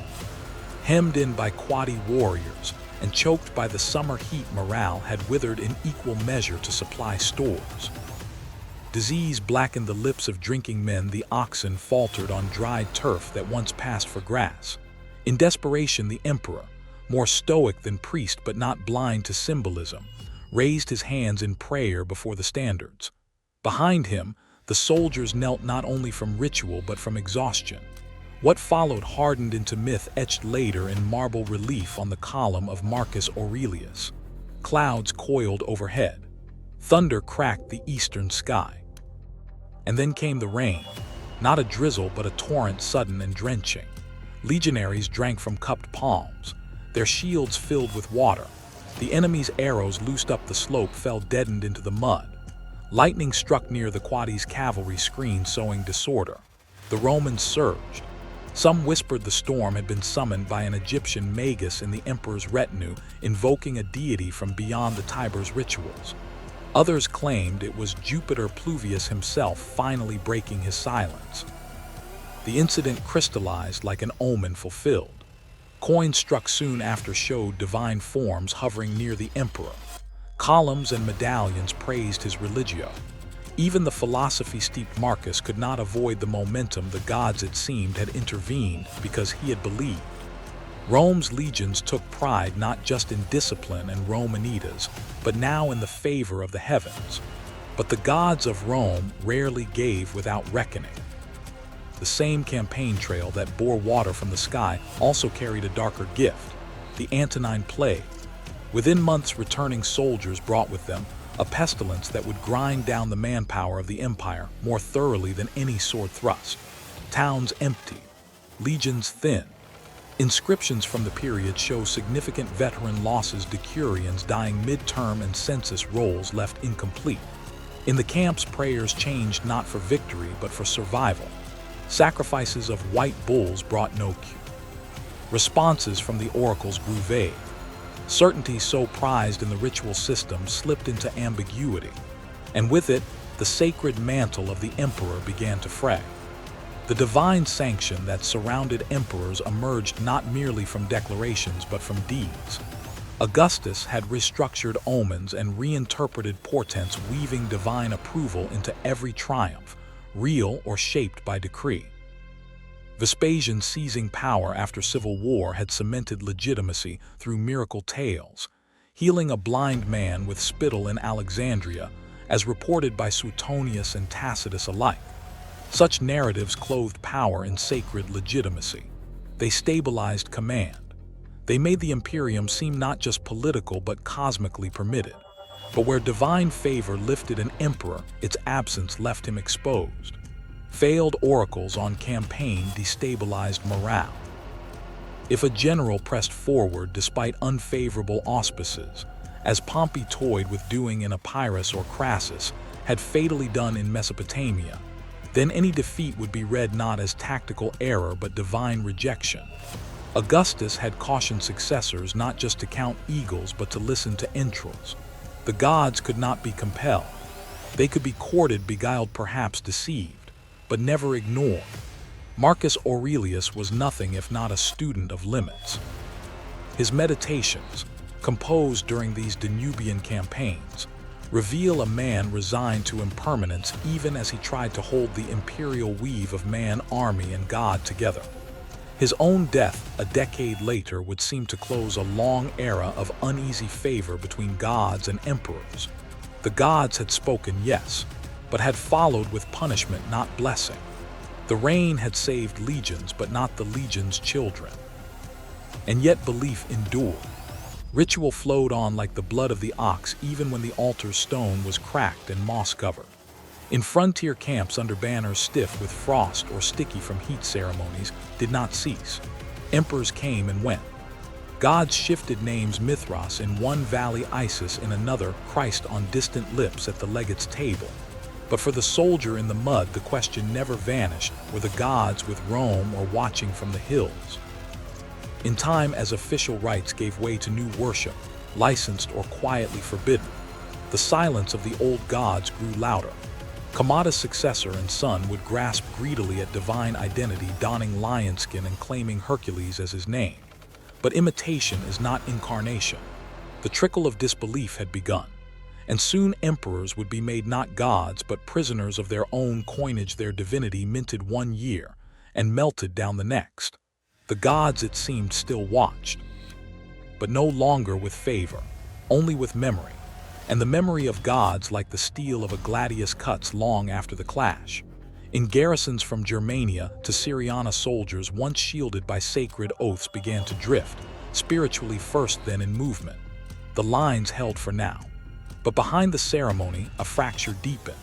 hemmed in by quadi warriors, and choked by the summer heat. Morale had withered in equal measure to supply stores. Disease blackened the lips of drinking men, the oxen faltered on dried turf that once passed for grass. In desperation, the emperor, more stoic than priest but not blind to symbolism, raised his hands in prayer before the standards. Behind him, the soldiers knelt not only from ritual but from exhaustion. What followed hardened into myth, etched later in marble relief on the column of Marcus Aurelius. Clouds coiled overhead. Thunder cracked the eastern sky. And then came the rain, not a drizzle but a torrent, sudden and drenching. Legionaries drank from cupped palms, their shields filled with water. The enemy's arrows loosed up the slope fell deadened into the mud. Lightning struck near the quadi's cavalry screen, sowing disorder. The Romans surged. Some whispered the storm had been summoned by an Egyptian magus in the emperor's retinue, invoking a deity from beyond the Tiber's rituals. Others claimed it was Jupiter Pluvius himself finally breaking his silence. The incident crystallized like an omen fulfilled. Coins struck soon after showed divine forms hovering near the emperor. Columns and medallions praised his religio. Even the philosophy-steeped Marcus could not avoid the momentum. The gods, it seemed, had intervened because he had believed. Rome's legions took pride not just in discipline and Romanitas, but now in the favor of the heavens. But the gods of Rome rarely gave without reckoning. The same campaign trail that bore water from the sky also carried a darker gift, the Antonine Plague. Within months, returning soldiers brought with them a pestilence that would grind down the manpower of the empire more thoroughly than any sword thrust. Towns emptied, legions thinned. Inscriptions from the period show significant veteran losses, decurions dying mid-term and census rolls left incomplete. In the camps, prayers changed not for victory but for survival. Sacrifices of white bulls brought no cure. Responses from the oracles grew vague. Certainty so prized in the ritual system slipped into ambiguity, and with it, the sacred mantle of the emperor began to fray. The divine sanction that surrounded emperors emerged not merely from declarations but from deeds. Augustus had restructured omens and reinterpreted portents, weaving divine approval into every triumph, real or shaped by decree. Vespasian, seizing power after civil war, had cemented legitimacy through miracle tales, healing a blind man with spittle in Alexandria, as reported by Suetonius and Tacitus alike. Such narratives clothed power in sacred legitimacy. They stabilized command. They made the imperium seem not just political but cosmically permitted. But where divine favor lifted an emperor, its absence left him exposed. Failed oracles on campaign destabilized morale. If a general pressed forward despite unfavorable auspices, as Pompey toyed with doing in Epirus or Crassus had fatally done in Mesopotamia, then any defeat would be read not as tactical error but divine rejection. Augustus had cautioned successors not just to count eagles but to listen to entrails. The gods could not be compelled. They could be courted, beguiled, perhaps deceived, but never ignored. Marcus Aurelius was nothing if not a student of limits. His meditations, composed during these Danubian campaigns, reveal a man resigned to impermanence even as he tried to hold the imperial weave of man, army, and God together. His own death a decade later would seem to close a long era of uneasy favor between gods and emperors. The gods had spoken yes, but had followed with punishment, not blessing. The reign had saved legions, but not the legions' children. And yet belief endured. Ritual flowed on like the blood of the ox, even when the altar stone was cracked and moss-covered. In frontier camps under banners stiff with frost or sticky from heat, ceremonies did not cease. Emperors came and went. Gods shifted names: Mithras in one valley, Isis in another, Christ on distant lips at the legate's table. But for the soldier in the mud, the question never vanished: were the gods with Rome or watching from the hills? In time, as official rites gave way to new worship, licensed or quietly forbidden, the silence of the old gods grew louder. Kamada's successor and son would grasp greedily at divine identity, donning lion skin and claiming Hercules as his name. But imitation is not incarnation. The trickle of disbelief had begun, and soon emperors would be made not gods but prisoners of their own coinage, their divinity minted one year and melted down the next. The gods, it seemed, still watched, but no longer with favor, only with memory. And the memory of gods, like the steel of a gladius, cuts long after the clash. In garrisons from Germania to Syriana, soldiers once shielded by sacred oaths began to drift, spiritually first, then in movement. The lines held for now. But behind the ceremony, a fracture deepened.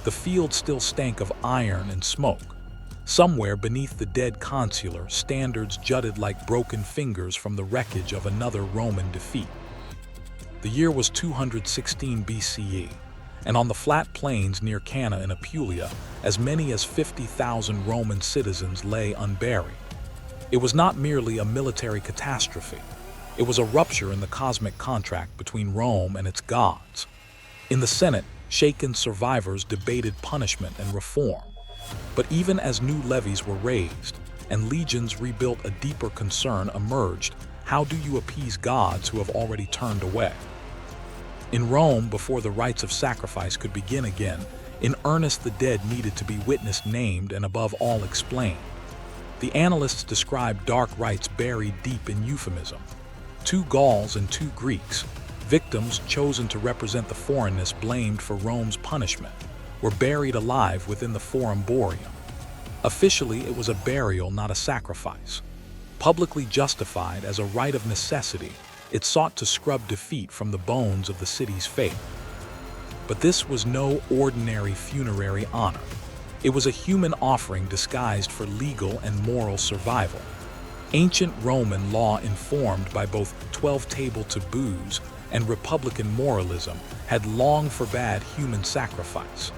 The field still stank of iron and smoke. Somewhere beneath the dead consular, standards jutted like broken fingers from the wreckage of another Roman defeat. The year was 216 BCE, and on the flat plains near Cannae in Apulia, as many as 50,000 Roman citizens lay unburied. It was not merely a military catastrophe. It was a rupture in the cosmic contract between Rome and its gods. In the Senate, shaken survivors debated punishment and reform. But even as new levies were raised and legions rebuilt, a deeper concern emerged: how do you appease gods who have already turned away? In Rome, before the rites of sacrifice could begin again, in earnest, the dead needed to be witnessed, named, and above all explained. The annalists described dark rites buried deep in euphemism. 2 Gauls and 2 Greeks, victims chosen to represent the foreignness blamed for Rome's punishment, were buried alive within the Forum Boreum. Officially, it was a burial, not a sacrifice. Publicly justified as a rite of necessity, it sought to scrub defeat from the bones of the city's faith. But this was no ordinary funerary honor. It was a human offering disguised for legal and moral survival. Ancient Roman law, informed by both 12-table taboos and republican moralism, had long forbade human sacrifice.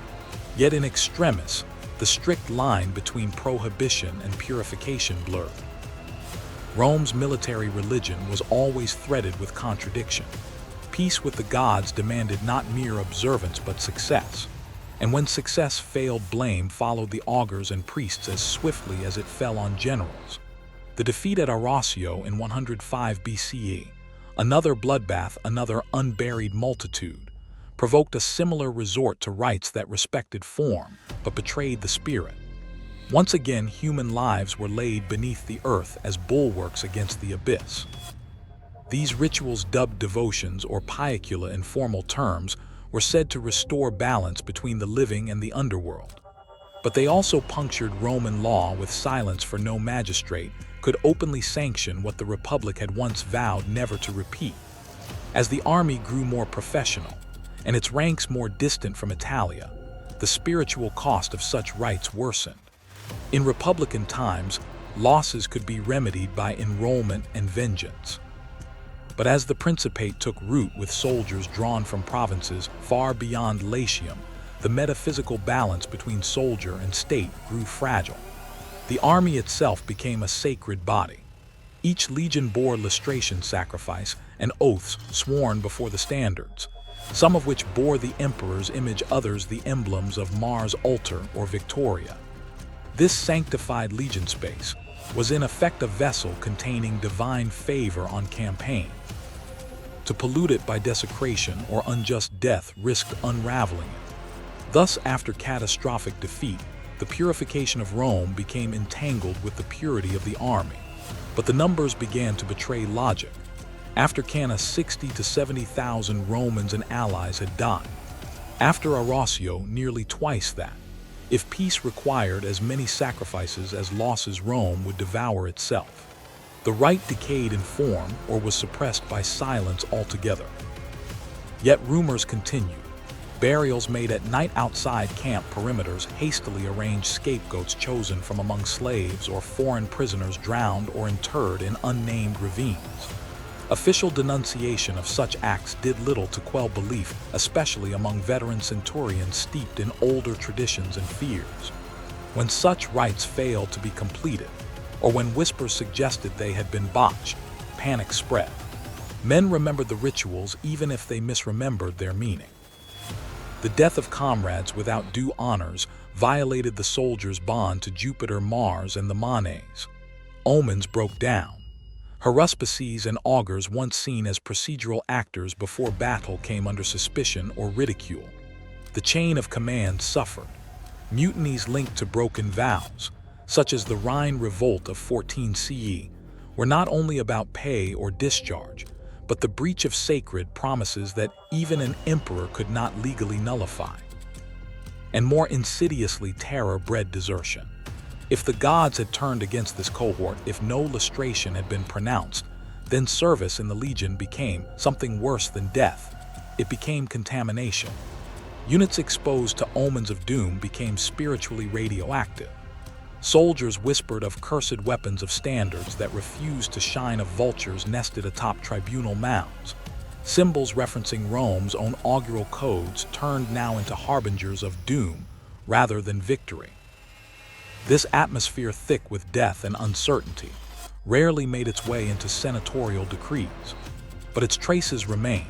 Yet in extremis, the strict line between prohibition and purification blurred. Rome's military religion was always threaded with contradiction. Peace with the gods demanded not mere observance but success. And when success failed, blame followed the augurs and priests as swiftly as it fell on generals. The defeat at Arausio in 105 BCE, another bloodbath, another unburied multitude, provoked a similar resort to rites that respected form but betrayed the spirit. Once again, human lives were laid beneath the earth as bulwarks against the abyss. These rituals, dubbed devotions or piacula in formal terms, were said to restore balance between the living and the underworld. But they also punctured Roman law with silence, for no magistrate could openly sanction what the Republic had once vowed never to repeat. As the army grew more professional, and its ranks more distant from Italia, the spiritual cost of such rites worsened. In Republican times, losses could be remedied by enrollment and vengeance. But as the Principate took root with soldiers drawn from provinces far beyond Latium, the metaphysical balance between soldier and state grew fragile. The army itself became a sacred body. Each legion bore lustration sacrifice and oaths sworn before the standards, some of which bore the emperor's image, others the emblems of Mars' altar or Victoria. This sanctified legion space was in effect a vessel containing divine favor on campaign. To pollute it by desecration or unjust death risked unraveling it. Thus, after catastrophic defeat, the the purification of Rome became entangled with the purity of the army. But the numbers began to betray logic. After Cannae, 60 to 70,000 Romans and allies had died. After Arosio, nearly twice that. If peace required as many sacrifices as losses, Rome would devour itself. The rite decayed in form or was suppressed by silence altogether. Yet rumors continued. Burials made at night outside camp perimeters, hastily arranged scapegoats chosen from among slaves or foreign prisoners drowned or interred in unnamed ravines. Official denunciation of such acts did little to quell belief, especially among veteran centurions steeped in older traditions and fears. When such rites failed to be completed, or when whispers suggested they had been botched, panic spread. Men remembered the rituals even if they misremembered their meaning. The death of comrades without due honors violated the soldiers' bond to Jupiter, Mars, and the Manes. Omens broke down. Haruspices and augurs, once seen as procedural actors before battle, came under suspicion or ridicule. The chain of command suffered. Mutinies linked to broken vows, such as the Rhine Revolt of 14 CE, were not only about pay or discharge, but the breach of sacred promises that even an emperor could not legally nullify. And more insidiously, terror bred desertion. If the gods had turned against this cohort, if no lustration had been pronounced, then service in the legion became something worse than death. It became contamination. Units exposed to omens of doom became spiritually radioactive. Soldiers whispered of cursed weapons, of standards that refused to shine, of vultures nested atop tribunal mounds. Symbols referencing Rome's own augural codes turned now into harbingers of doom rather than victory. This atmosphere, thick with death and uncertainty, rarely made its way into senatorial decrees, but its traces remain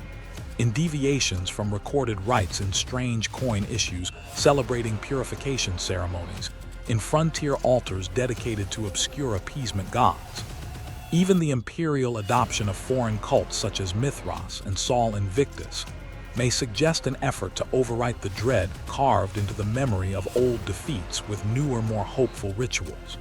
in deviations from recorded rites, in strange coin issues celebrating purification ceremonies, in frontier altars dedicated to obscure appeasement gods. Even the imperial adoption of foreign cults such as Mithras and Sol Invictus may suggest an effort to overwrite the dread carved into the memory of old defeats with newer, more hopeful rituals.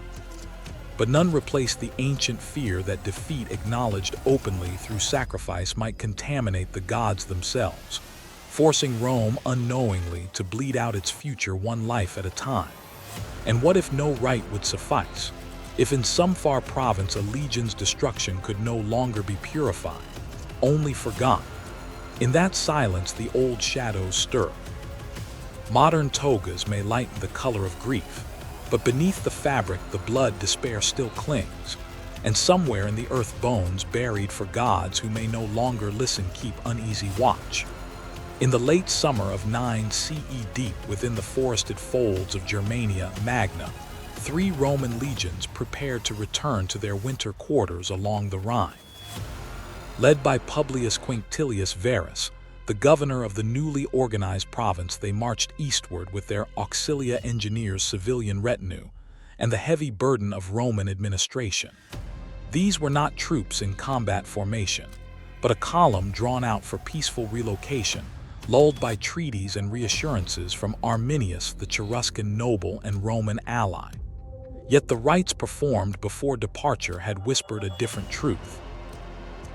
But none replaced the ancient fear that defeat acknowledged openly through sacrifice might contaminate the gods themselves, forcing Rome unknowingly to bleed out its future one life at a time. And what if no rite would suffice? If in some far province a legion's destruction could no longer be purified, only forgotten? In that silence, the old shadows stir. Modern togas may lighten the color of grief, but beneath the fabric, the blood despair still clings, and somewhere in the earth, bones buried for gods who may no longer listen keep uneasy watch. In the late summer of 9 CE, deep within the forested folds of Germania Magna, 3 Roman legions prepared to return to their winter quarters along the Rhine. Led by Publius Quinctilius Varus, the governor of the newly organized province, they marched eastward with their auxilia engineers, civilian retinue, and the heavy burden of Roman administration. These were not troops in combat formation, but a column drawn out for peaceful relocation, lulled by treaties and reassurances from Arminius, the Cheruscan noble and Roman ally. Yet the rites performed before departure had whispered a different truth.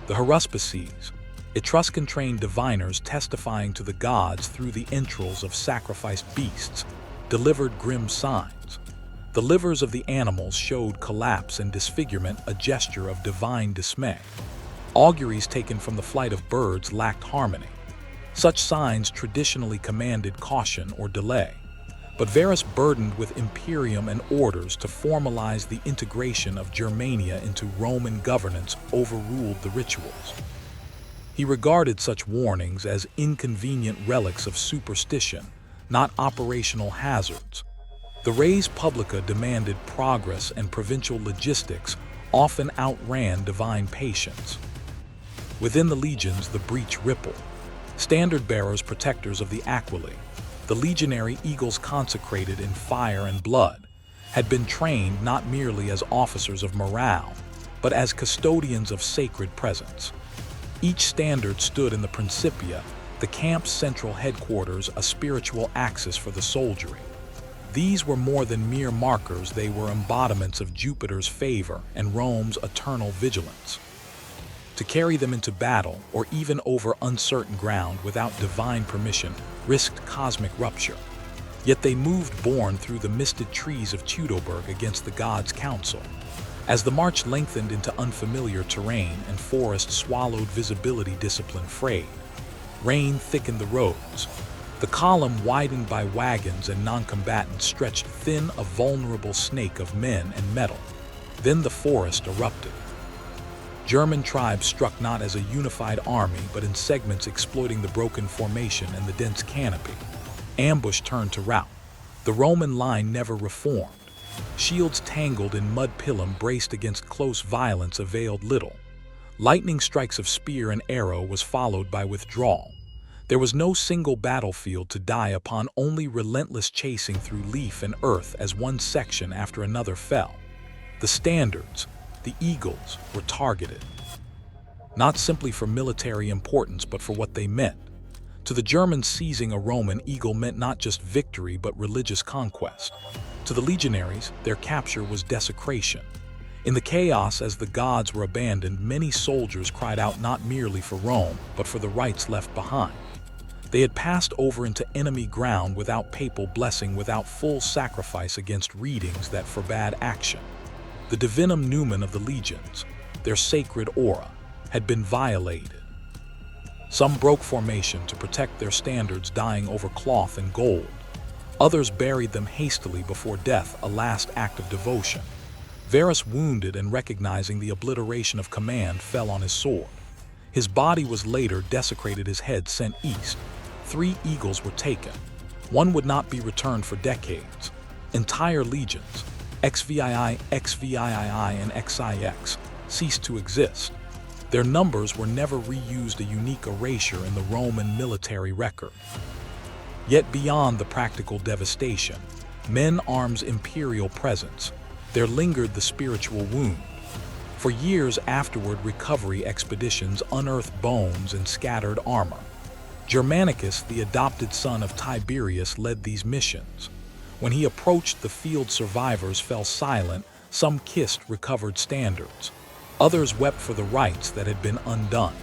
The Haruspices, Etruscan-trained diviners testifying to the gods through the entrails of sacrificed beasts, delivered grim signs. The livers of the animals showed collapse and disfigurement, a gesture of divine dismay. Auguries taken from the flight of birds lacked harmony. Such signs traditionally commanded caution or delay, but Varus, burdened with imperium and orders to formalize the integration of Germania into Roman governance, overruled the rituals. He regarded such warnings as inconvenient relics of superstition, not operational hazards. The res publica demanded progress, and provincial logistics often outran divine patience. Within the legions, the breach rippled. Standard-bearers, protectors of the Aquili, the legionary eagles consecrated in fire and blood, had been trained not merely as officers of morale, but as custodians of sacred presence. Each standard stood in the Principia, the camp's central headquarters, a spiritual axis for the soldiery. These were more than mere markers, they were embodiments of Jupiter's favor and Rome's eternal vigilance. To carry them into battle, or even over uncertain ground without divine permission, risked cosmic rupture. Yet they moved borne through the misted trees of Teutoburg against the gods' counsel. As the march lengthened into unfamiliar terrain and forest swallowed visibility, discipline frayed. Rain thickened the roads. The column, widened by wagons and non-combatants, stretched thin, a vulnerable snake of men and metal. Then the forest erupted. German tribes struck not as a unified army, but in segments, exploiting the broken formation and the dense canopy. Ambush turned to rout. The Roman line never reformed. Shields tangled in mud pilum braced against close violence availed little. Lightning strikes of spear and arrow was followed by withdrawal. There was no single battlefield to die upon, only relentless chasing through leaf and earth as one section after another fell. The standards, the eagles, were targeted, not simply for military importance but for what they meant. To the Germans, seizing a Roman eagle meant not just victory but religious conquest. To the legionaries, their capture was desecration. In the chaos, as the gods were abandoned, many soldiers cried out not merely for Rome but for the rights left behind. They had passed over into enemy ground without papal blessing, without full sacrifice against readings that forbade action. The divinum numen of the legions, their sacred aura, had been violated. Some broke formation to protect their standards, dying over cloth and gold. Others buried them hastily before death, a last act of devotion. Varus, wounded and recognizing the obliteration of command, fell on his sword. His body was later desecrated, his head sent east. 3 eagles were taken. One would not be returned for decades. Entire legions, XVII, and XIX, ceased to exist. Their numbers were never reused, a unique erasure in the Roman military record. Yet beyond the practical devastation, men arms imperial presence, there lingered the spiritual wound. For years afterward, recovery expeditions unearthed bones and scattered armor. Germanicus, the adopted son of Tiberius, led these missions. When he approached, the field survivors fell silent, some kissed recovered standards. Others wept for the rights that had been undone.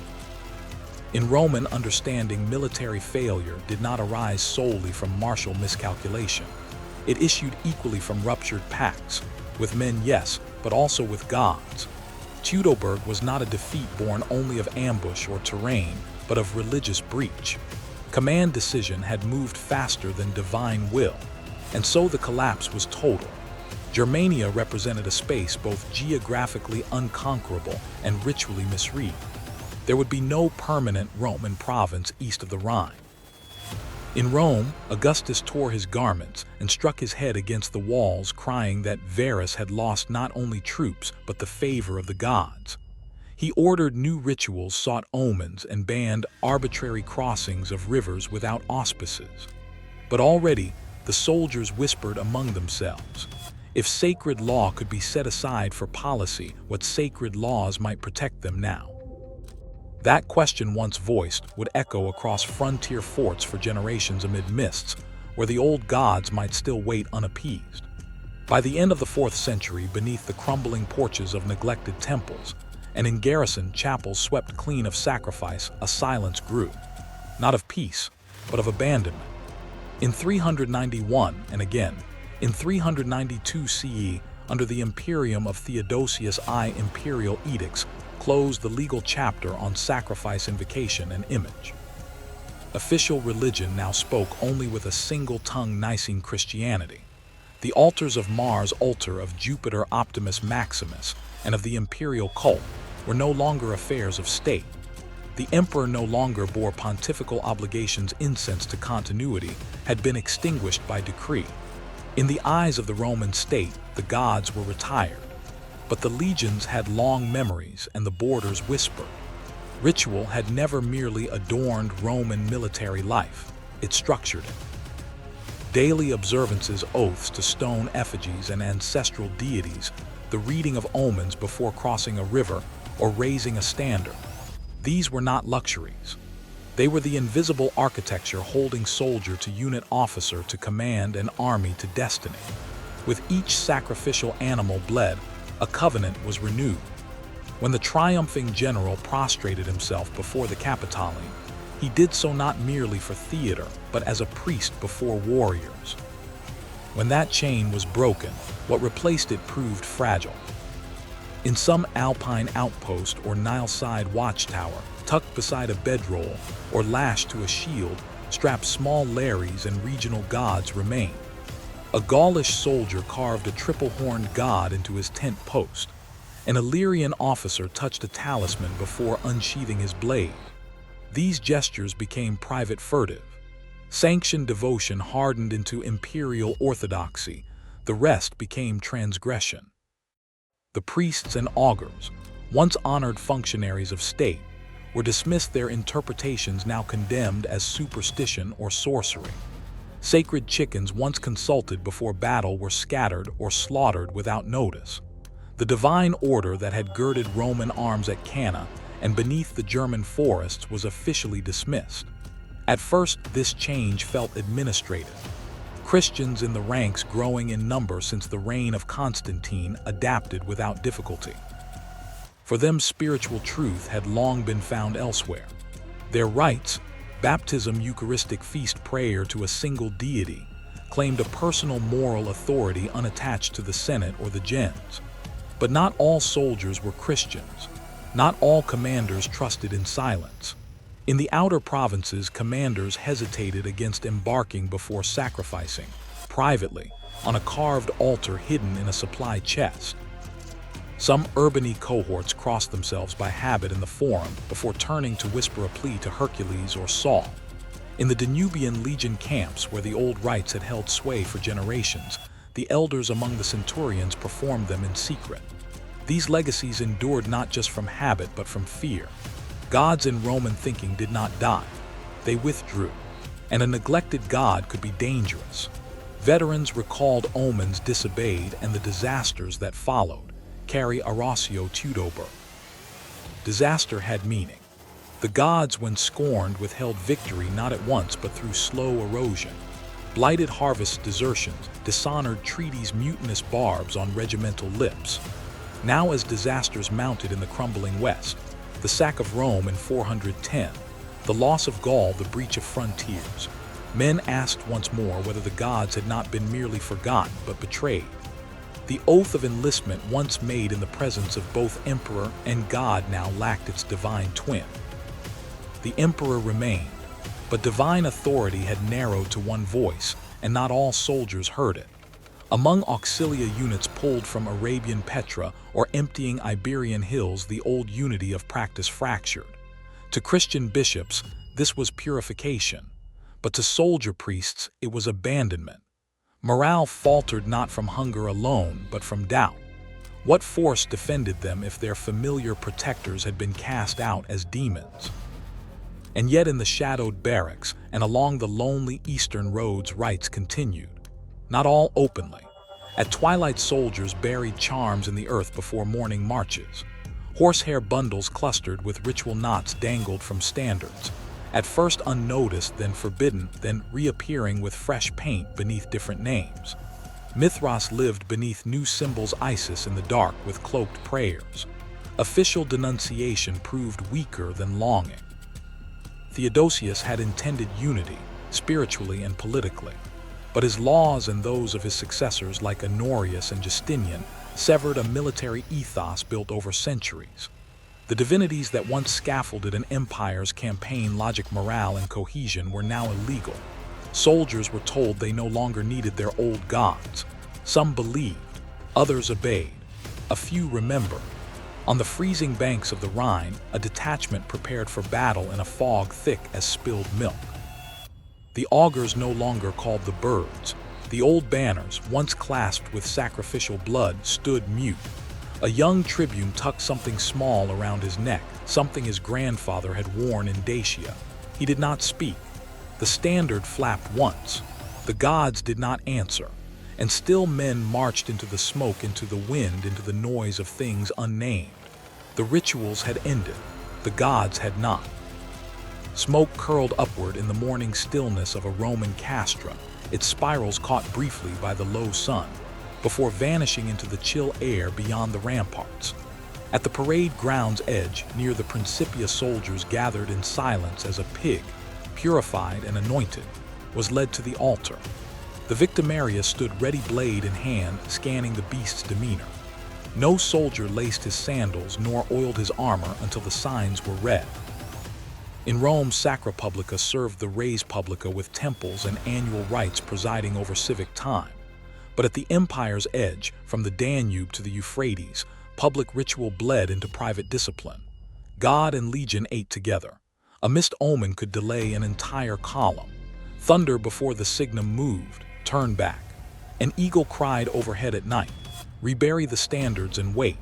In Roman understanding, military failure did not arise solely from martial miscalculation. It issued equally from ruptured pacts, with men, yes, but also with gods. Teutoburg was not a defeat born only of ambush or terrain, but of religious breach. Command decision had moved faster than divine will, and so the collapse was total. Germania represented a space both geographically unconquerable and ritually misread. There would be no permanent Roman province east of the Rhine. In Rome, Augustus tore his garments and struck his head against the walls, crying that Varus had lost not only troops but the favor of the gods. He ordered new rituals, sought omens, and banned arbitrary crossings of rivers without auspices. But already, the soldiers whispered among themselves. If sacred law could be set aside for policy, what sacred laws might protect them now? That question, once voiced, would echo across frontier forts for generations amid mists, where the old gods might still wait unappeased. By the end of the 4th century, beneath the crumbling porches of neglected temples, and in garrison chapels swept clean of sacrifice, a silence grew, not of peace, but of abandonment. In 391, and again, in 392 CE, under the imperium of Theodosius I, imperial edicts closed the legal chapter on sacrifice, invocation, and image. Official religion now spoke only with a single tongue, Nicene Christianity. The altars of Mars, altar of Jupiter Optimus Maximus, and of the imperial cult were no longer affairs of state. The emperor no longer bore pontifical obligations. Incense to continuity had been extinguished by decree. In the eyes of the Roman state, the gods were retired. But the legions had long memories, and the borders whispered. Ritual had never merely adorned Roman military life, it structured it. Daily observances, oaths to stone effigies and ancestral deities, the reading of omens before crossing a river or raising a standard. These were not luxuries. They were the invisible architecture holding soldier to unit officer to command and army to destiny. With each sacrificial animal bled, a covenant was renewed. When the triumphing general prostrated himself before the Capitoline, he did so not merely for theater, but as a priest before warriors. When that chain was broken, what replaced it proved fragile. In some alpine outpost or Nile-side watchtower, tucked beside a bedroll or lashed to a shield, strapped small Lares and regional gods remained. A Gaulish soldier carved a triple-horned god into his tent post. An Illyrian officer touched a talisman before unsheathing his blade. These gestures became private furtive. Sanctioned devotion hardened into imperial orthodoxy. The rest became transgression. The priests and augurs, once honored functionaries of state, were dismissed, their interpretations now condemned as superstition or sorcery. Sacred chickens once consulted before battle were scattered or slaughtered without notice. The divine order that had girded Roman arms at Cannae and beneath the German forests was officially dismissed. At first, this change felt administrative. Christians in the ranks, growing in number since the reign of Constantine, adapted without difficulty. For them, spiritual truth had long been found elsewhere. Their rites, baptism, Eucharistic feast, prayer to a single deity, claimed a personal moral authority unattached to the Senate or the gens. But not all soldiers were Christians. Not all commanders trusted in silence. In the outer provinces, commanders hesitated against embarking before sacrificing, privately, on a carved altar hidden in a supply chest. Some urbane cohorts crossed themselves by habit in the forum before turning to whisper a plea to Hercules or Saul. In the Danubian legion camps, where the old rites had held sway for generations, the elders among the centurions performed them in secret. These legacies endured not just from habit but from fear. Gods in Roman thinking did not die. They withdrew, and a neglected god could be dangerous. Veterans recalled omens disobeyed and the disasters that followed. Carry Horatio Tudober. Disaster had meaning. The gods, when scorned, withheld victory not at once but through slow erosion. Blighted harvest desertions, dishonored treaties, mutinous barbs on regimental lips. Now as disasters mounted in the crumbling west, the sack of Rome in 410, the loss of Gaul, the breach of frontiers, men asked once more whether the gods had not been merely forgotten but betrayed. The oath of enlistment, once made in the presence of both emperor and god, now lacked its divine twin. The emperor remained, but divine authority had narrowed to one voice, and not all soldiers heard it. Among auxilia units pulled from Arabian Petra or emptying Iberian hills, the old unity of practice fractured. To Christian bishops, this was purification, but to soldier priests, it was abandonment. Morale faltered not from hunger alone, but from doubt. What force defended them if their familiar protectors had been cast out as demons? And yet in the shadowed barracks and along the lonely eastern roads, rites continued. Not all openly. At twilight, soldiers buried charms in the earth before morning marches. Horsehair bundles clustered with ritual knots dangled from standards, at first unnoticed, then forbidden, then reappearing with fresh paint beneath different names. Mithras lived beneath new symbols, Isis in the dark with cloaked prayers. Official denunciation proved weaker than longing. Theodosius had intended unity, spiritually and politically, but his laws and those of his successors like Honorius and Justinian severed a military ethos built over centuries. The divinities that once scaffolded an empire's campaign logic, morale, and cohesion were now illegal. Soldiers were told they no longer needed their old gods. Some believed, others obeyed. A few remembered. On the freezing banks of the Rhine, a detachment prepared for battle in a fog thick as spilled milk. The augurs no longer called the birds. The old banners, once clasped with sacrificial blood, stood mute. A young tribune tucked something small around his neck, something his grandfather had worn in Dacia. He did not speak. The standard flapped once. The gods did not answer. And still men marched into the smoke, into the wind, into the noise of things unnamed. The rituals had ended. The gods had not. Smoke curled upward in the morning stillness of a Roman castra, its spirals caught briefly by the low sun, before vanishing into the chill air beyond the ramparts. At the parade ground's edge, near the Principia, soldiers gathered in silence as a pig, purified and anointed, was led to the altar. The victimaria stood ready, blade in hand, scanning the beast's demeanor. No soldier laced his sandals nor oiled his armor until the signs were read. In Rome, Sacra Publica served the res publica with temples and annual rites presiding over civic time. But at the empire's edge, from the Danube to the Euphrates, public ritual bled into private discipline. God and legion ate together. A missed omen could delay an entire column. Thunder before the signum moved, turn back. An eagle cried overhead at night, rebury the standards and wait.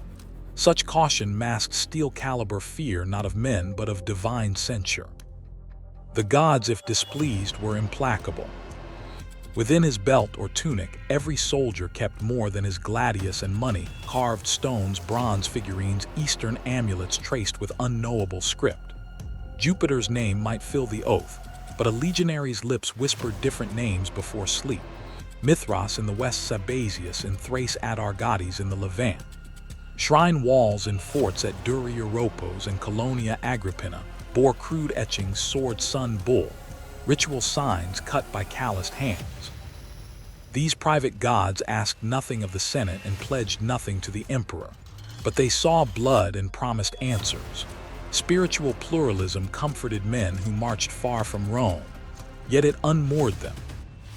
Such caution masked steel-caliber fear not of men but of divine censure. The gods, if displeased, were implacable. Within his belt or tunic, every soldier kept more than his gladius and money, carved stones, bronze figurines, Eastern amulets traced with unknowable script. Jupiter's name might fill the oath, but a legionary's lips whispered different names before sleep. Mithras in the west, Sabazius in Thrace, Adargates in the Levant. Shrine walls in forts at Dura Europos and Colonia Agrippina bore crude etchings, sword, sun, bull, ritual signs cut by calloused hands. These private gods asked nothing of the Senate and pledged nothing to the emperor, but they saw blood and promised answers. Spiritual pluralism comforted men who marched far from Rome, yet it unmoored them.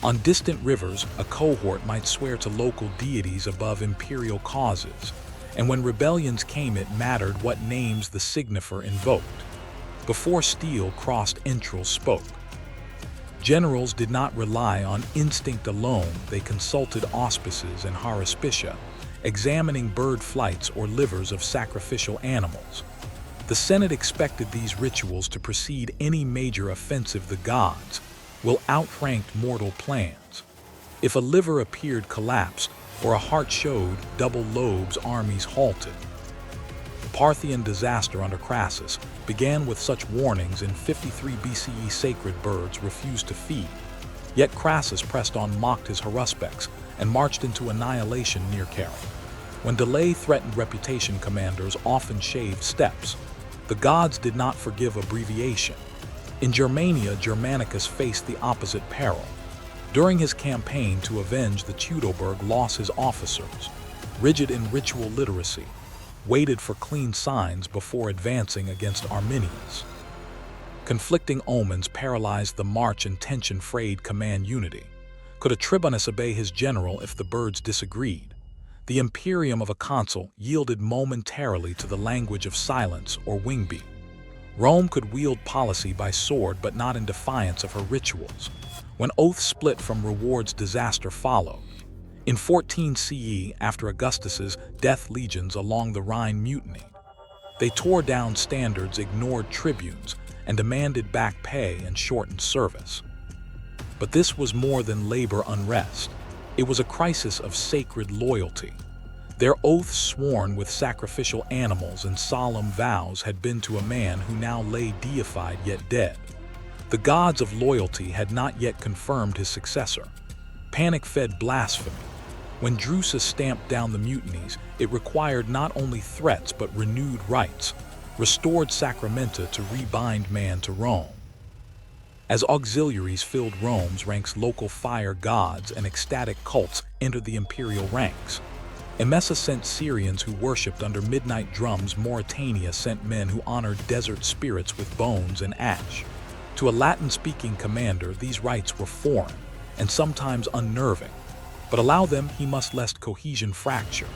On distant rivers, a cohort might swear to local deities above imperial causes, and when rebellions came, it mattered what names the signifer invoked. Before steel crossed, entrails spoke. Generals did not rely on instinct alone, they consulted auspices and haruspicia, examining bird flights or livers of sacrificial animals. The Senate expected these rituals to precede any major offensive. The gods will outranked mortal plans. If a liver appeared, collapsed, or a heart showed double lobes, armies halted. The Parthian disaster under Crassus began with such warnings. In 53 BCE, sacred birds refused to feed. Yet Crassus pressed on, mocked his haruspex, and marched into annihilation near Caria. When delay threatened reputation, commanders often shaved steps. The gods did not forgive abbreviation. In Germania, Germanicus faced the opposite peril. During his campaign to avenge the Teutoburg loss, his officers, rigid in ritual literacy, waited for clean signs before advancing against Arminius. Conflicting omens paralyzed the march and tension frayed command unity. Could a tribunus obey his general if the birds disagreed? The imperium of a consul yielded momentarily to the language of silence or wingbeat. Rome could wield policy by sword, but not in defiance of her rituals. When oaths split from rewards, disaster followed. In 14 CE, after Augustus's death, legions along the Rhine mutinied. They tore down standards, ignored tribunes, and demanded back pay and shortened service. But this was more than labor unrest. It was a crisis of sacred loyalty. Their oaths, sworn with sacrificial animals and solemn vows, had been to a man who now lay deified yet dead. The gods of loyalty had not yet confirmed his successor. Panic fed blasphemy. When Drusus stamped down the mutinies, it required not only threats but renewed rites, restored sacramenta to rebind man to Rome. As auxiliaries filled Rome's ranks, local fire gods and ecstatic cults entered the imperial ranks. Emesa sent Syrians who worshipped under midnight drums. Mauritania sent men who honored desert spirits with bones and ash. To a Latin-speaking commander, these rites were foreign and sometimes unnerving, but allow them he must, lest cohesion fracture.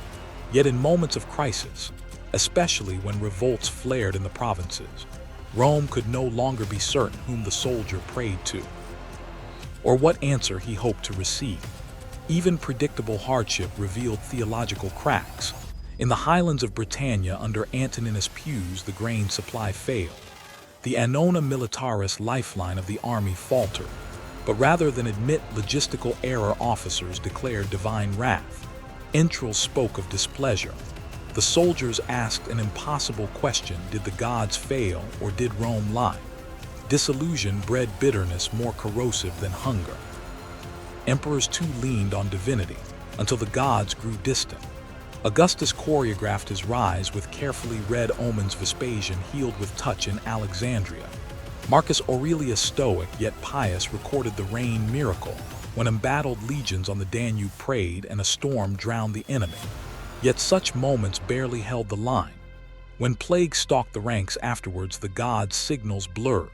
Yet in moments of crisis, especially when revolts flared in the provinces, Rome could no longer be certain whom the soldier prayed to, or what answer he hoped to receive. Even predictable hardship revealed theological cracks. In the highlands of Britannia under Antoninus Pius, the grain supply failed. The annona militaris lifeline of the army faltered. But rather than admit logistical error, officers declared divine wrath. Entrails spoke of displeasure. The soldiers asked an impossible question: did the gods fail or did Rome lie? Disillusion bred bitterness more corrosive than hunger. Emperors too leaned on divinity until the gods grew distant. Augustus choreographed his rise with carefully read omens. Vespasian healed with touch in Alexandria. Marcus Aurelius, stoic yet pious, recorded the rain miracle when embattled legions on the Danube prayed and a storm drowned the enemy. Yet such moments barely held the line. When plague stalked the ranks afterwards, the gods' signals blurred.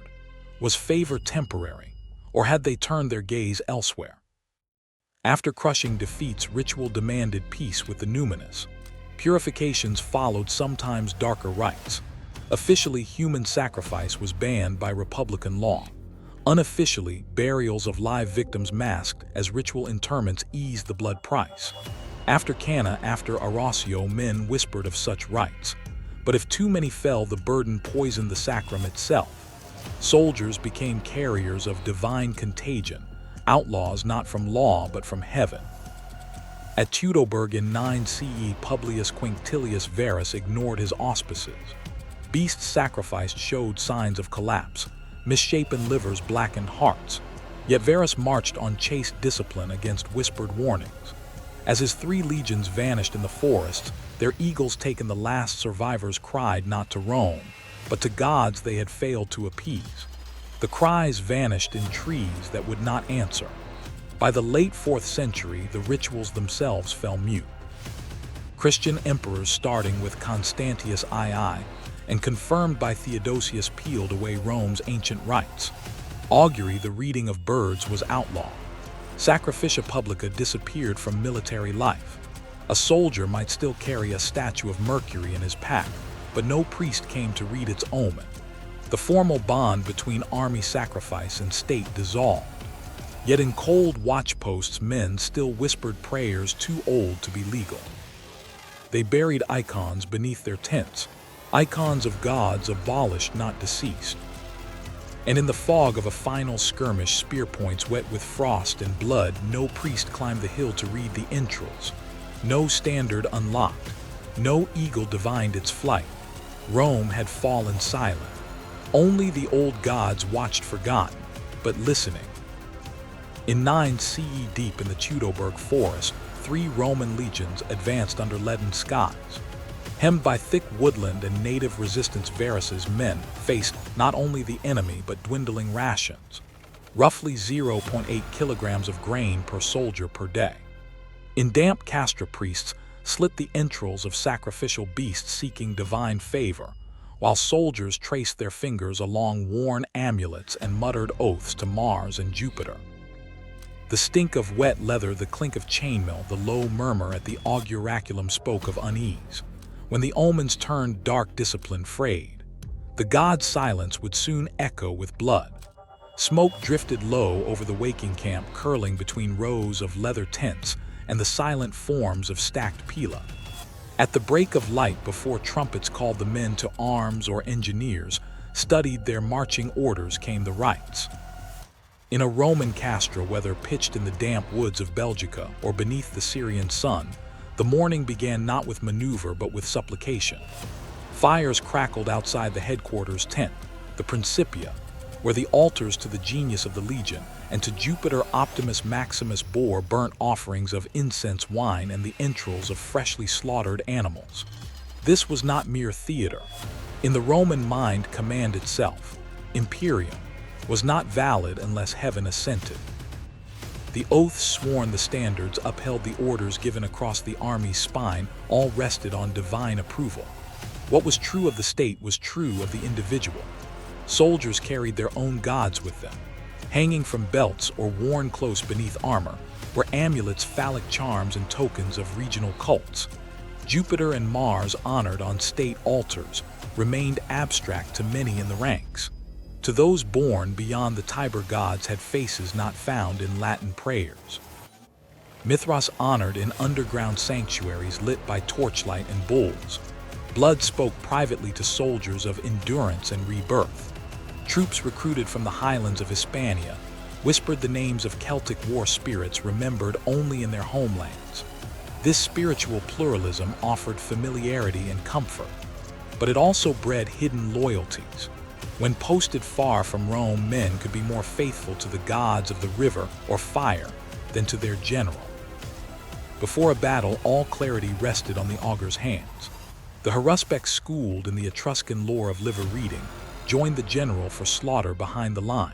Was favor temporary, or had they turned their gaze elsewhere? After crushing defeats, ritual demanded peace with the numinous. Purifications followed, sometimes darker rites. Officially, human sacrifice was banned by republican law. Unofficially, burials of live victims masked as ritual interments eased the blood price. After Cana, after Arosio, men whispered of such rites. But if too many fell, the burden poisoned the sacrum itself. Soldiers became carriers of divine contagion, outlaws not from law but from heaven. At Teutoburg in 9 CE, Publius Quinctilius Varus ignored his auspices. Beasts sacrificed showed signs of collapse. Misshapen livers blackened hearts. Yet Varus marched on chaste discipline against whispered warnings. As his 3 legions vanished in the forests, their eagles taken, the last survivors cried not to Rome, but to gods they had failed to appease. The cries vanished in trees that would not answer. By the late 4th century, the rituals themselves fell mute. Christian emperors, starting with Constantius II and confirmed by Theodosius, peeled away Rome's ancient rites. Augury, the reading of birds, was outlawed. Sacrificia publica disappeared from military life. A soldier might still carry a statue of Mercury in his pack, but no priest came to read its omen. The formal bond between army sacrifice and state dissolved. Yet in cold watchposts, men still whispered prayers too old to be legal. They buried icons beneath their tents, icons of gods abolished, not deceased. And in the fog of a final skirmish, spear points wet with frost and blood, no priest climbed the hill to read the entrails. No standard unlocked. No eagle divined its flight. Rome had fallen silent. Only the old gods watched, forgotten, but listening. In 9 CE, deep in the Teutoburg forest, 3 Roman legions advanced under leaden skies. Hemmed by thick woodland and native resistance, Varus's men faced not only the enemy but dwindling rations, roughly 0.8 kilograms of grain per soldier per day. In damp, castra priests slit the entrails of sacrificial beasts seeking divine favor, while soldiers traced their fingers along worn amulets and muttered oaths to Mars and Jupiter. The stink of wet leather, the clink of chainmail, the low murmur at the auguraculum spoke of unease. When the omens turned dark, discipline frayed. The god's silence would soon echo with blood. Smoke drifted low over the waking camp, curling between rows of leather tents and the silent forms of stacked pila. At the break of light, before trumpets called the men to arms or engineers studied their marching orders, came the rites. In a Roman castra, whether pitched in the damp woods of Belgica or beneath the Syrian sun, the morning began not with maneuver but with supplication. Fires crackled outside the headquarters tent, the Principia, where the altars to the genius of the legion and to Jupiter Optimus Maximus bore burnt offerings of incense, wine, and the entrails of freshly slaughtered animals. This was not mere theater. In the Roman mind, command itself, imperium, was not valid unless heaven assented. The oaths sworn, the standards upheld, the orders given across the army's spine all rested on divine approval. What was true of the state was true of the individual. Soldiers carried their own gods with them. Hanging from belts or worn close beneath armor were amulets, phallic charms, and tokens of regional cults. Jupiter and Mars, honored on state altars, remained abstract to many in the ranks. To those born beyond the Tiber, gods had faces not found in Latin prayers. Mithras honored in underground sanctuaries lit by torchlight and bulls. Blood spoke privately to soldiers of endurance and rebirth. Troops recruited from the highlands of Hispania whispered the names of Celtic war spirits remembered only in their homelands. This spiritual pluralism offered familiarity and comfort, but it also bred hidden loyalties. When posted far from Rome, men could be more faithful to the gods of the river or fire than to their general. Before a battle, all clarity rested on the augur's hands. The haruspex, schooled in the Etruscan lore of liver reading, joined the general for slaughter behind the line.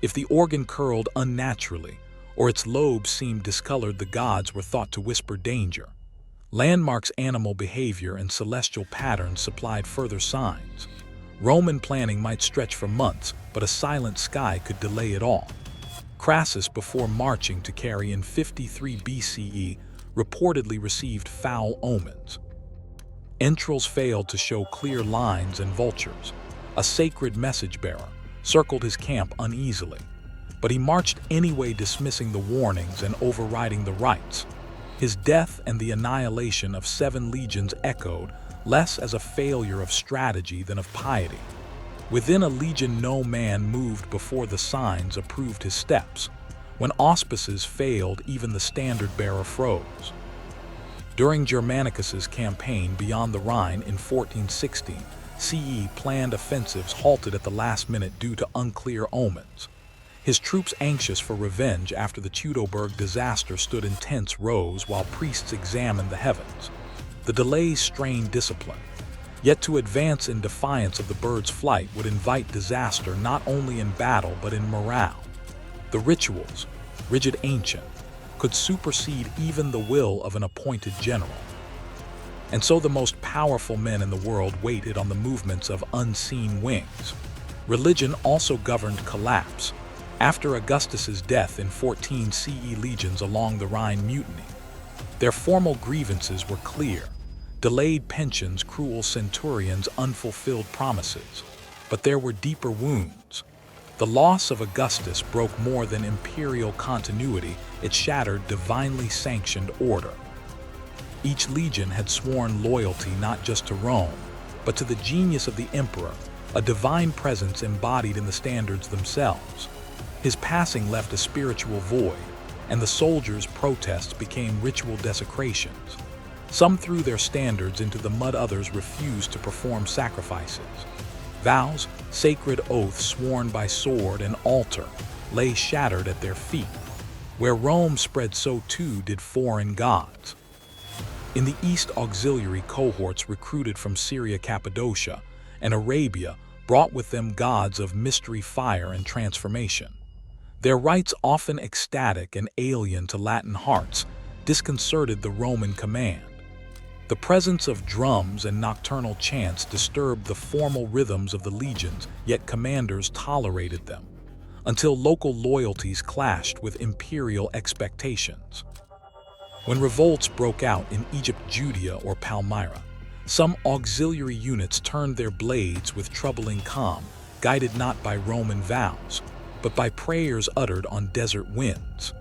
If the organ curled unnaturally, or its lobes seemed discolored, the gods were thought to whisper danger. Landmarks, animal behavior, and celestial patterns supplied further signs. Roman planning might stretch for months, but a silent sky could delay it all. Crassus, before marching to Carrhae in 53 BCE, reportedly received foul omens. Entrails failed to show clear lines, and vultures, a sacred message-bearer, circled his camp uneasily. But he marched anyway, dismissing the warnings and overriding the rites. His death and the annihilation of 7 legions echoed less as a failure of strategy than of piety. Within a legion, no man moved before the signs approved his steps. When auspices failed, even the standard-bearer froze. During Germanicus's campaign beyond the Rhine in 1416 CE, planned offensives halted at the last minute due to unclear omens. His troops, anxious for revenge after the Teutoburg disaster, stood in tense rows while priests examined the heavens. The delays strained discipline. Yet to advance in defiance of the bird's flight would invite disaster, not only in battle but in morale. The rituals, rigid ancient, could supersede even the will of an appointed general. And so the most powerful men in the world waited on the movements of unseen wings. Religion also governed collapse. After Augustus's death in 14 CE, legions along the Rhine mutinied. Their formal grievances were clear: delayed pensions, cruel centurions, unfulfilled promises. But there were deeper wounds. The loss of Augustus broke more than imperial continuity, it shattered divinely sanctioned order. Each legion had sworn loyalty not just to Rome, but to the genius of the emperor, a divine presence embodied in the standards themselves. His passing left a spiritual void, and the soldiers' protests became ritual desecrations. Some threw their standards into the mud, others refused to perform sacrifices. Vows, sacred oaths sworn by sword and altar, lay shattered at their feet. Where Rome spread, so too did foreign gods. In the east, auxiliary cohorts recruited from Syria, Cappadocia, and Arabia brought with them gods of mystery, fire, and transformation. Their rites, often ecstatic and alien to Latin hearts, disconcerted the Roman command. The presence of drums and nocturnal chants disturbed the formal rhythms of the legions, yet commanders tolerated them, until local loyalties clashed with imperial expectations. When revolts broke out in Egypt, Judea, or Palmyra, some auxiliary units turned their blades with troubling calm, guided not by Roman vows, but by prayers uttered on desert winds.